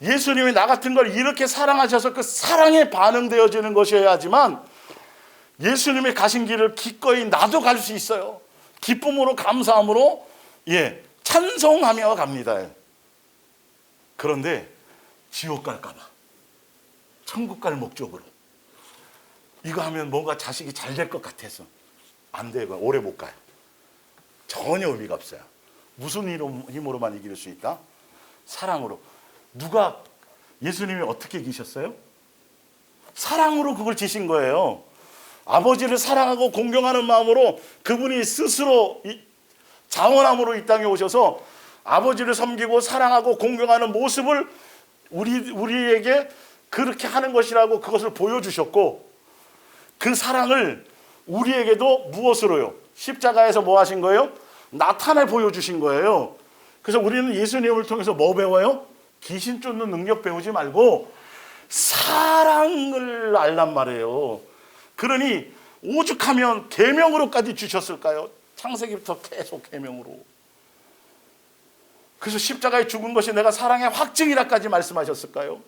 예수님이 나 같은 걸 이렇게 사랑하셔서 그 사랑에 반응되어지는 것이어야지만 예수님이 가신 길을 기꺼이 나도 갈 수 있어요. 기쁨으로 감사함으로 찬송하며 갑니다. 그런데 지옥 갈까 봐, 천국 갈 목적으로 이거 하면 뭔가 자식이 잘 될 것 같아서 안 돼요. 오래 못 가요. 전혀 의미가 없어요. 무슨 힘으로만 이길 수 있다? 사랑으로. 누가 예수님이 어떻게 이기셨어요? 사랑으로 그걸 지신 거예요. 아버지를 사랑하고 공경하는 마음으로 그분이 스스로 자원함으로 이 땅에 오셔서 아버지를 섬기고 사랑하고 공경하는 모습을 우리에게 그렇게 하는 것이라고 그것을 보여주셨고, 그 사랑을 우리에게도 무엇으로요? 십자가에서 뭐 하신 거예요? 나타내 보여주신 거예요. 그래서 우리는 예수님을 통해서 뭐 배워요? 귀신 쫓는 능력 배우지 말고 사랑을 알란 말이에요. 그러니 오죽하면 계명으로까지 주셨을까요? 창세기부터 계속 계명으로. 그래서 십자가에 죽은 것이 내가 사랑의 확증이라까지 말씀하셨을까요?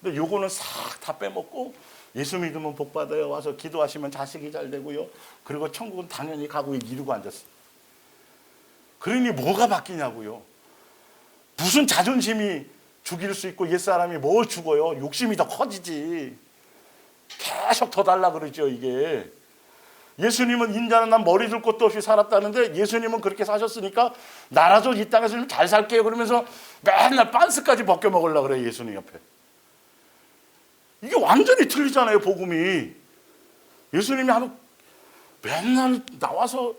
근데 요거는 싹 다 빼먹고 예수 믿으면 복 받아요. 와서 기도하시면 자식이 잘 되고요. 그리고 천국은 당연히 가고 이러고 앉았어요. 그러니 뭐가 바뀌냐고요. 무슨 자존심이 죽일 수 있고 옛사람이 뭘 죽어요. 욕심이 더 커지지. 계속 더 달라 그러죠 이게. 예수님은 인자는 난 머리 둘 곳도 없이 살았다는데 예수님은 그렇게 사셨으니까 나라도 이 땅에서 좀 잘 살게요 그러면서 맨날 빤스까지 벗겨 먹으려고 그래요 예수님 옆에. 이게 완전히 틀리잖아요 복음이. 예수님이 하루 맨날 나와서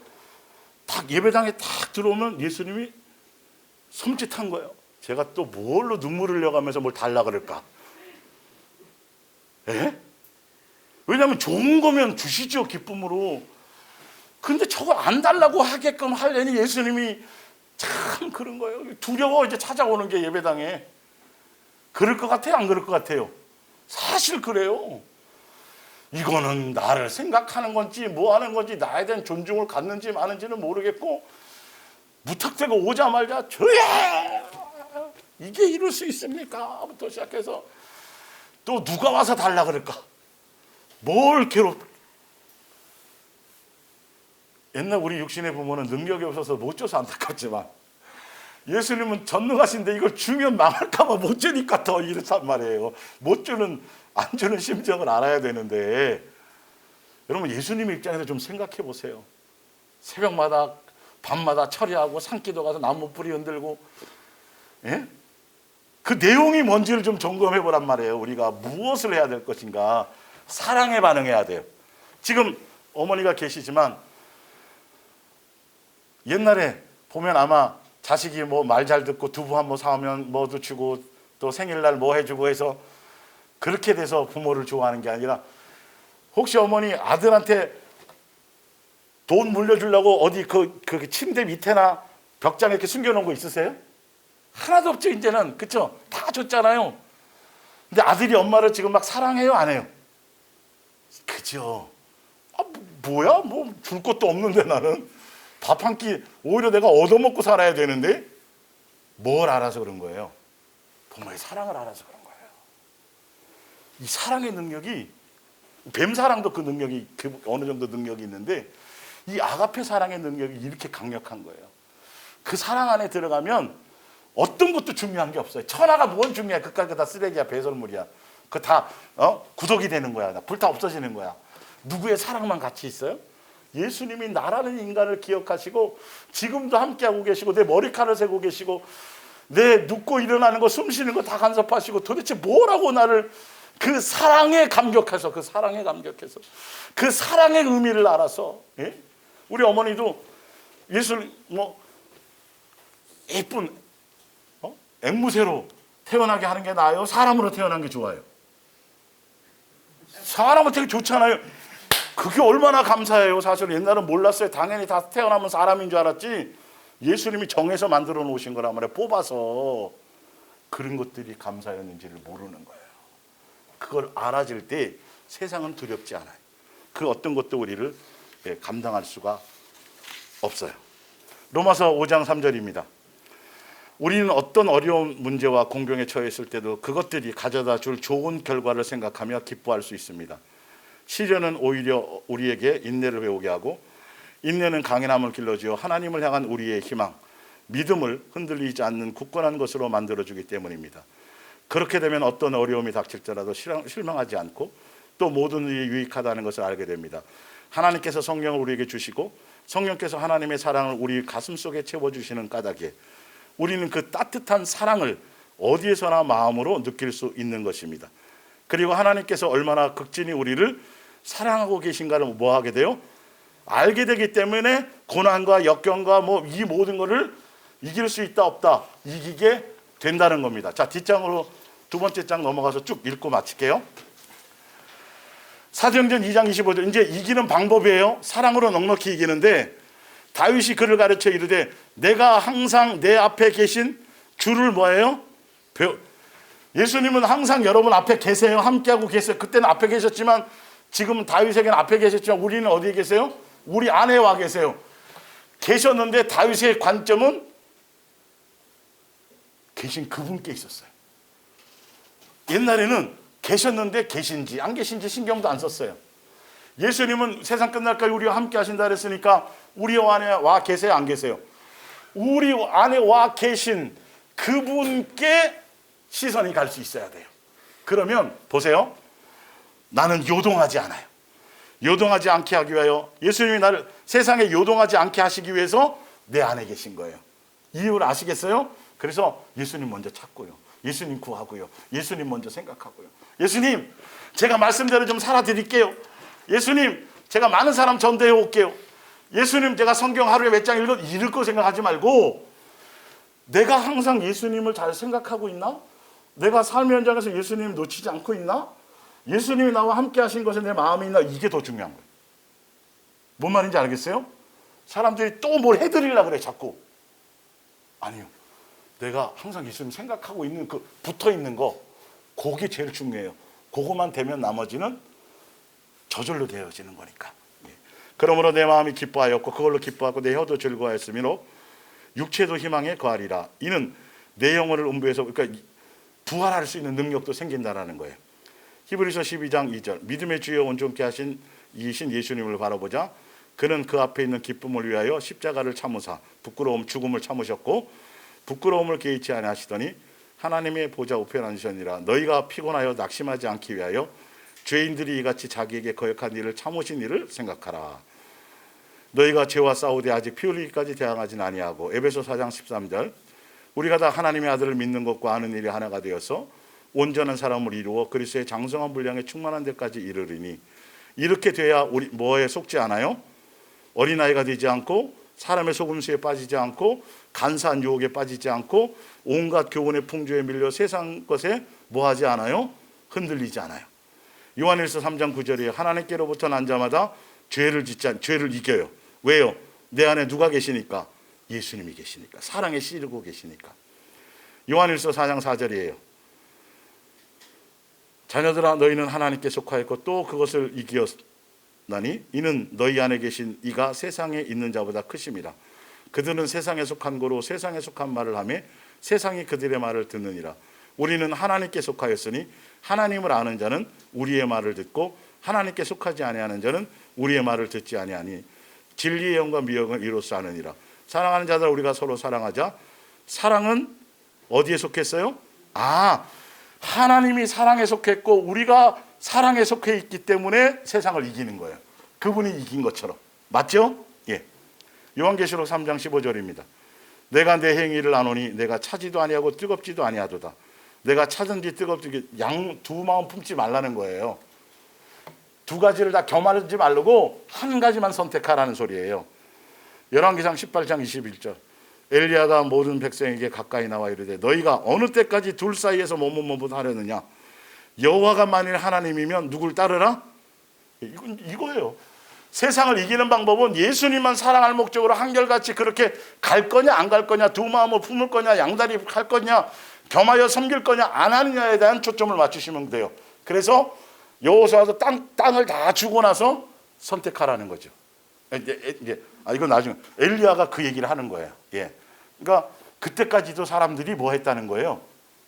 딱 예배당에 딱 들어오면 예수님이 섬찟한 거예요. 제가 또 뭘로 눈물을 흘려가면서 뭘 달라 그럴까? 왜냐하면 좋은 거면 주시죠 기쁨으로. 근데 저거 안 달라고 하게끔 하려니 예수님이 참 그런 거예요. 두려워 이제 찾아오는 게 예배당에. 그럴 것 같아요 안 그럴 것 같아요? 사실 그래요. 이거는 나를 생각하는 건지 뭐 하는 건지 나에 대한 존중을 갖는지 마는지는 모르겠고 무턱대고 오자마자 저야 이게 이럴 수 있습니까? 부터 시작해서 또 누가 와서 달라 그럴까? 뭘 옛날 우리 육신의 부모는 능력이 없어서 못 줘서 안타깝지만 예수님은 전능하신데 이걸 주면 망할까 봐 못 주니까 더 이렇단 말이에요. 못 주는 안 주는 심정을 알아야 되는데 여러분 예수님의 입장에서 좀 생각해 보세요. 새벽마다 밤마다 철야하고 산기도 가서 나무 뿌리 흔들고 그 내용이 뭔지를 좀 점검해 보란 말이에요. 우리가 무엇을 해야 될 것인가. 사랑에 반응해야 돼요. 지금 어머니가 계시지만 옛날에 보면 아마 자식이 뭐 말 잘 듣고 두부 한 번 사오면 뭐도 주고 또 생일날 뭐 해주고 해서 그렇게 돼서 부모를 좋아하는 게 아니라, 혹시 어머니 아들한테 돈 물려주려고 어디 그 침대 밑에나 벽장에 이렇게 숨겨놓은 거 있으세요? 하나도 없죠 이제는. 그쵸? 다 줬잖아요. 근데 아들이 엄마를 지금 막 사랑해요 안 해요? 그죠? 아 뭐야? 뭐 줄 것도 없는데 나는 밥 한 끼 오히려 내가 얻어먹고 살아야 되는데 뭘 알아서 그런 거예요? 부모의 사랑을 알아서 그런 거예요. 이 사랑의 능력이, 뱀사랑도 그 능력이 어느 정도 능력이 있는데 이 아가페 사랑의 능력이 이렇게 강력한 거예요. 그 사랑 안에 들어가면 어떤 것도 중요한 게 없어요. 천하가 뭔 중요해? 그까지 다 쓰레기야, 배설물이야. 그거 다 구독이 되는 거야. 불타 없어지는 거야. 누구의 사랑만 같이 있어요? 예수님이 나라는 인간을 기억하시고 지금도 함께하고 계시고 내 머리카락을 세고 계시고 내 눕고 일어나는 거 숨 쉬는 거 다 간섭하시고 도대체 뭐라고 나를, 그 사랑에 감격해서 그 사랑의 의미를 알아서, 예? 우리 어머니도 예수 뭐 예쁜 앵무새로 태어나게 하는 게 나아요? 사람으로 태어난 게 좋아요? 사람은 되게 좋잖아요. 그게 얼마나 감사해요. 사실 옛날은 몰랐어요. 당연히 다 태어나면 사람인 줄 알았지 예수님이 정해서 만들어 놓으신 거란 말이에요. 뽑아서. 그런 것들이 감사였는지를 모르는 거예요. 그걸 알아질 때 세상은 두렵지 않아요. 그 어떤 것도 우리를 감당할 수가 없어요. 로마서 5장 3절입니다. 우리는 어떤 어려운 문제와 공경에 처했을 때도 그것들이 가져다 줄 좋은 결과를 생각하며 기뻐할 수 있습니다. 시련은 오히려 우리에게 인내를 배우게 하고, 인내는 강인함을 길러주어 하나님을 향한 우리의 희망, 믿음을 흔들리지 않는 굳건한 것으로 만들어주기 때문입니다. 그렇게 되면 어떤 어려움이 닥칠지라도 실망하지 않고 또 모든 일이 유익하다는 것을 알게 됩니다. 하나님께서 성령을 우리에게 주시고 성령께서 하나님의 사랑을 우리 가슴 속에 채워주시는 까닭에 우리는 그 따뜻한 사랑을 어디에서나 마음으로 느낄 수 있는 것입니다. 그리고 하나님께서 얼마나 극진히 우리를 사랑하고 계신가를 뭐 하게 돼요? 알게 되기 때문에 고난과 역경과 뭐 이 모든 것을 이길 수 있다 없다 이기게 된다는 겁니다. 자, 뒷장으로 두 번째 장 넘어가서 쭉 읽고 마칠게요. 사도행전 2장 25절, 이제 이기는 방법이에요. 사랑으로 넉넉히 이기는데, 다윗이 그를 가르쳐 이르되 내가 항상 내 앞에 계신 주를 뭐예요? 예수님은 항상 여러분 앞에 계세요. 함께하고 계세요. 그때는 앞에 계셨지만 지금은 다윗에게는 앞에 계셨지만 우리는 어디에 계세요? 우리 안에 와 계세요. 계셨는데 다윗의 관점은 계신 그분께 있었어요. 옛날에는 계셨는데 계신지 안 계신지 신경도 안 썼어요. 예수님은 세상 끝날까지 우리와 함께 하신다 그랬으니까 우리 안에 와 계세요? 안 계세요? 우리 안에 와 계신 그분께 시선이 갈 수 있어야 돼요. 그러면 보세요. 나는 요동하지 않아요. 요동하지 않게 하기 위하여, 예수님이 나를 세상에 요동하지 않게 하시기 위해서 내 안에 계신 거예요. 이유를 아시겠어요? 그래서 예수님 먼저 찾고요. 예수님 구하고요. 예수님 먼저 생각하고요. 예수님, 제가 말씀대로 좀 살아드릴게요. 예수님, 제가 많은 사람 전도해 올게요. 예수님, 제가 성경 하루에 몇 장 읽을 거 생각하지 말고 내가 항상 예수님을 잘 생각하고 있나? 내가 삶의 현장에서 예수님 놓치지 않고 있나? 예수님이 나와 함께 하신 것에 내 마음이 있나? 이게 더 중요한 거예요. 뭔 말인지 알겠어요? 사람들이 또 뭘 해드리려고 그래 자꾸. 아니요. 내가 항상 예수님 생각하고 있는 그 붙어있는 거, 그게 제일 중요해요. 그거만 되면 나머지는 저절로 되어지는 거니까. 그러므로 내 마음이 기뻐하였고 그걸로 기뻐하고 내 혀도 즐거워했으므로 육체도 희망에 거하리라. 이는 내 영혼을 음부에서, 그러니까 부활할 수 있는 능력도 생긴다라는 거예요. 히브리서 12장 2절, 믿음의 주여 온전케 하신 이신 예수님을 바라보자. 그는 그 앞에 있는 기쁨을 위하여 십자가를 참으사 부끄러움 죽음을 참으셨고 부끄러움을 개의치 아니하시더니 하나님의 보좌 우편에 앉으셨느니라. 너희가 피곤하여 낙심하지 않기 위하여 죄인들이 이같이 자기에게 거역한 일을 참으신 일을 생각하라. 너희가 죄와 싸우되 아직 피 흘리기까지 대항하진 아니하고. 에베소 4장 13절, 우리가 다 하나님의 아들을 믿는 것과 아는 일이 하나가 되어서 온전한 사람을 이루어 그리스도의 장성한 분량에 충만한 데까지 이르리니 이렇게 돼야 우리 뭐에 속지 않아요? 어린아이가 되지 않고 사람의 속임수에 빠지지 않고 간사한 유혹에 빠지지 않고 온갖 교훈의 풍조에 밀려 세상 것에 뭐하지 않아요? 흔들리지 않아요. 요한일서 3장 9절에 하나님께로부터 난 자마다 죄를 이겨요. 왜요? 내 안에 누가 계시니까? 예수님이 계시니까. 사랑에 씨르고 계시니까. 요한일서 4장 4절이에요. 자녀들아 너희는 하나님께 속하였고 또 그것을 이기었나니 이는 너희 안에 계신 이가 세상에 있는 자보다 크심이라. 그들은 세상에 속한 거로 세상에 속한 말을 하며 세상이 그들의 말을 듣느니라. 우리는 하나님께 속하였으니 하나님을 아는 자는 우리의 말을 듣고 하나님께 속하지 아니하는 자는 우리의 말을 듣지 아니하니 진리의 영과 미영을 이로써 아느니라. 사랑하는 자들 우리가 서로 사랑하자. 사랑은 어디에 속했어요? 하나님이 사랑에 속했고 우리가 사랑에 속해 있기 때문에 세상을 이기는 거예요. 그분이 이긴 것처럼. 맞죠? 예. 요한계시록 3장 15절입니다. 내가 내 행위를 아노니 내가 차지도 아니하고 뜨겁지도 아니하도다. 내가 차든지 뜨겁든지 두 마음 품지 말라는 거예요. 두 가지를 다 겸하지 말고 한 가지만 선택하라는 소리예요. 열왕기상 18장 21절. 엘리야가 모든 백성에게 가까이 나와 이르되 너희가 어느 때까지 둘 사이에서 머뭇머뭇하려느냐. 여호와가 만일 하나님이면 누굴 따르라? 이거예요. 세상을 이기는 방법은 예수님만 사랑할 목적으로 한결같이 그렇게 갈 거냐 안 갈 거냐, 두 마음을 품을 거냐, 양다리 할 거냐, 겸하여 섬길 거냐 안 하느냐에 대한 초점을 맞추시면 돼요. 그래서 여호수아서 땅을 다 주고 나서 선택하라는 거죠. 이건 나중에 엘리야가 그 얘기를 하는 거예요. 예. 그러니까 그때까지도 사람들이 뭐 했다는 거예요?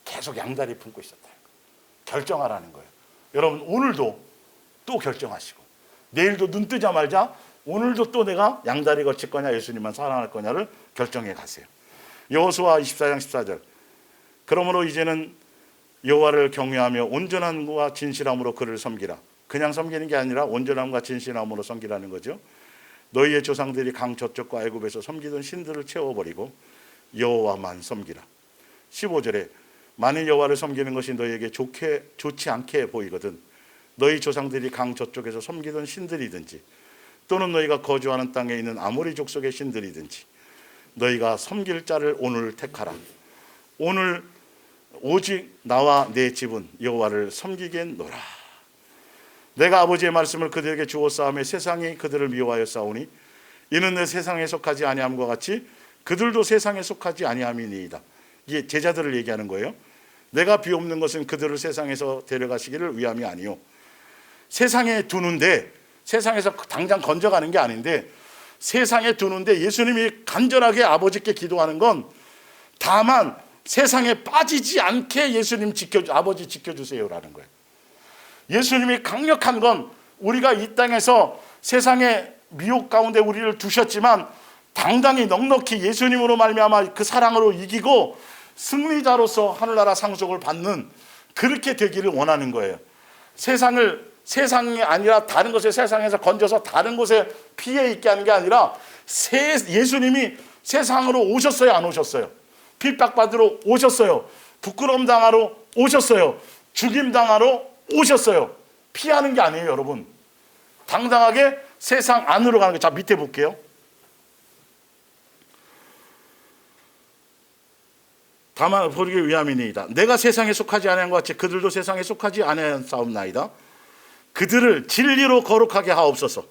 계속 양다리 품고 있었다는 거예요. 결정하라는 거예요. 여러분 오늘도 또 결정하시고 내일도 눈 뜨자마자 오늘도 또 내가 양다리 걸칠 거냐 예수님만 사랑할 거냐를 결정해 가세요. 여호수아 24장 14절. 그러므로 이제는 여호와를 경외하며 온전함과 진실함으로 그를 섬기라. 그냥 섬기는 게 아니라 온전함과 진실함으로 섬기라는 거죠. 너희의 조상들이 강 저쪽과 애굽에서 섬기던 신들을 채워버리고 여호와만 섬기라. 15절에 만일 여호와를 섬기는 것이 너희에게 좋지 않게 보이거든 너희 조상들이 강 저쪽에서 섬기던 신들이든지 또는 너희가 거주하는 땅에 있는 아모리 족속의 신들이든지 너희가 섬길 자를 오늘 택하라. 오늘 오직 나와 내 집은 여호와를 섬기겠노라. 내가 아버지의 말씀을 그들에게 주었사오며 세상이 그들을 미워하여 싸우니 이는 내 세상에 속하지 아니함과 같이 그들도 세상에 속하지 아니함이니이다. 이게 제자들을 얘기하는 거예요. 내가 비옵는 것은 그들을 세상에서 데려가시기를 위함이 아니요 세상에 두는데 세상에서 당장 건져가는 게 아닌데 세상에 두는데 예수님이 간절하게 아버지께 기도하는 건 다만 세상에 빠지지 않게 예수님 아버지 지켜주세요라는 거예요. 예수님이 강력한 건 우리가 이 땅에서 세상의 미혹 가운데 우리를 두셨지만 당당히 넉넉히 예수님으로 말미암아 그 사랑으로 이기고 승리자로서 하늘나라 상속을 받는 그렇게 되기를 원하는 거예요. 세상이 아니라 다른 것에 세상에서 건져서 다른 곳에 피해 있게 하는 게 아니라 예수님이 세상으로 오셨어요 안 오셨어요? 핍박받으러 오셨어요. 부끄러움 당하러 오셨어요. 죽임 당하러 오셨어요. 피하는 게 아니에요 여러분. 당당하게 세상 안으로 가는 거예요. 자 밑에 볼게요. 다만 보기 위함이니이다. 내가 세상에 속하지 아니한 것 같이 그들도 세상에 속하지 아니하였사옵나이다. 그들을 진리로 거룩하게 하옵소서.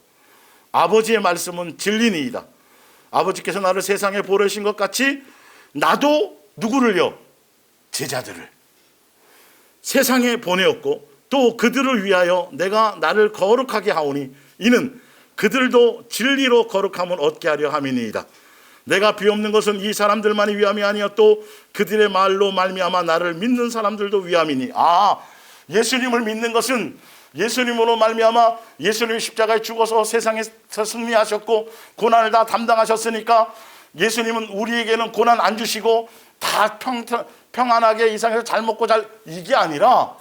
아버지의 말씀은 진리니이다. 아버지께서 나를 세상에 보내신 것 같이 나도 누구를요? 제자들을 세상에 보내었고 또 그들을 위하여 내가 나를 거룩하게 하오니 이는 그들도 진리로 거룩함을 얻게 하려 함이니이다. 내가 비옵는 것은 이 사람들만이 위함이 아니여 또 그들의 말로 말미암아 나를 믿는 사람들도 위함이니. 예수님을 믿는 것은 예수님으로 말미암아 예수님이 십자가에 죽어서 세상에서 승리하셨고 고난을 다 담당하셨으니까 예수님은 우리에게는 고난 안 주시고 다 평안하게 이 세상에서 잘 먹고 이게 아니라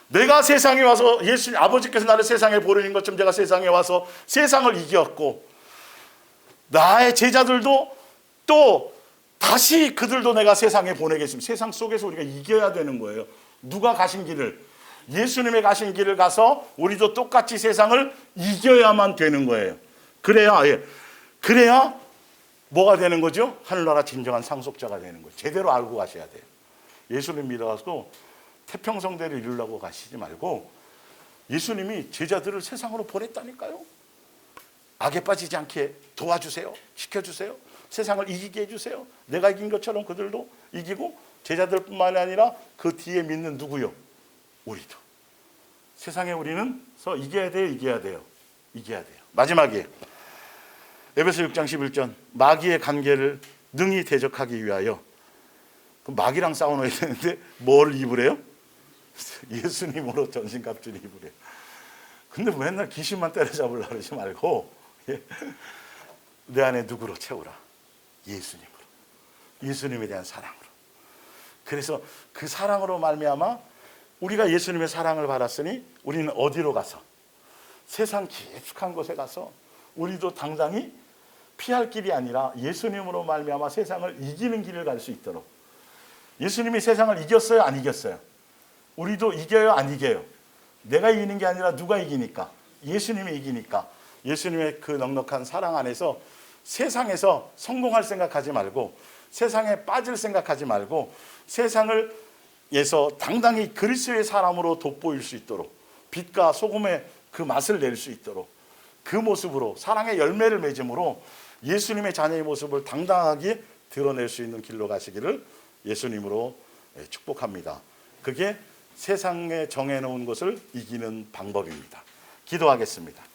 내가 세상에 와서 아버지께서 나를 세상에 보내신 것처럼 제가 세상에 와서 세상을 이겼고 나의 제자들도 또 다시 그들도 내가 세상에 보내겠습니다. 세상 속에서 우리가 이겨야 되는 거예요. 누가 가신 길을 예수님의 가신 길을 가서 우리도 똑같이 세상을 이겨야만 되는 거예요. 그래야 뭐가 되는 거죠? 하늘나라 진정한 상속자가 되는 거예요. 제대로 알고 가셔야 돼요. 예수님 믿어가지고 태평성대를 이루려고 가시지 말고 예수님이 제자들을 세상으로 보냈다니까요. 악에 빠지지 않게 도와주세요. 지켜주세요. 세상을 이기게 해주세요. 내가 이긴 것처럼 그들도 이기고 제자들뿐만 아니라 그 뒤에 믿는 누구요? 우리도. 세상에 우리는 이겨야 돼요. 마지막에 에베소 6장 11절 마귀의 관계를 능히 대적하기 위하여 마귀랑 싸워놔야 되는데 뭘 입으래요? 예수님으로 전신갑주를 입으래요. 근데 맨날 귀신만 때려잡으려고 그러지 말고 내 안에 누구로 채우라? 예수님으로. 예수님에 대한 사랑으로. 그래서 그 사랑으로 말미암아 우리가 예수님의 사랑을 받았으니 우리는 어디로 가서? 세상 깊숙한 곳에 가서 우리도 당당히 피할 길이 아니라 예수님으로 말미암아 세상을 이기는 길을 갈 수 있도록. 예수님이 세상을 이겼어요? 안 이겼어요? 우리도 이겨요? 안 이겨요? 내가 이기는 게 아니라 누가 이기니까? 예수님이 이기니까. 예수님의 그 넉넉한 사랑 안에서 세상에서 성공할 생각하지 말고 세상에 빠질 생각하지 말고 세상을에서 당당히 그리스도의 사람으로 돋보일 수 있도록 빛과 소금의 그 맛을 낼 수 있도록 그 모습으로 사랑의 열매를 맺음으로 예수님의 자녀의 모습을 당당하게 드러낼 수 있는 길로 가시기를 예수님으로 축복합니다. 그게 세상에 정해놓은 것을 이기는 방법입니다. 기도하겠습니다.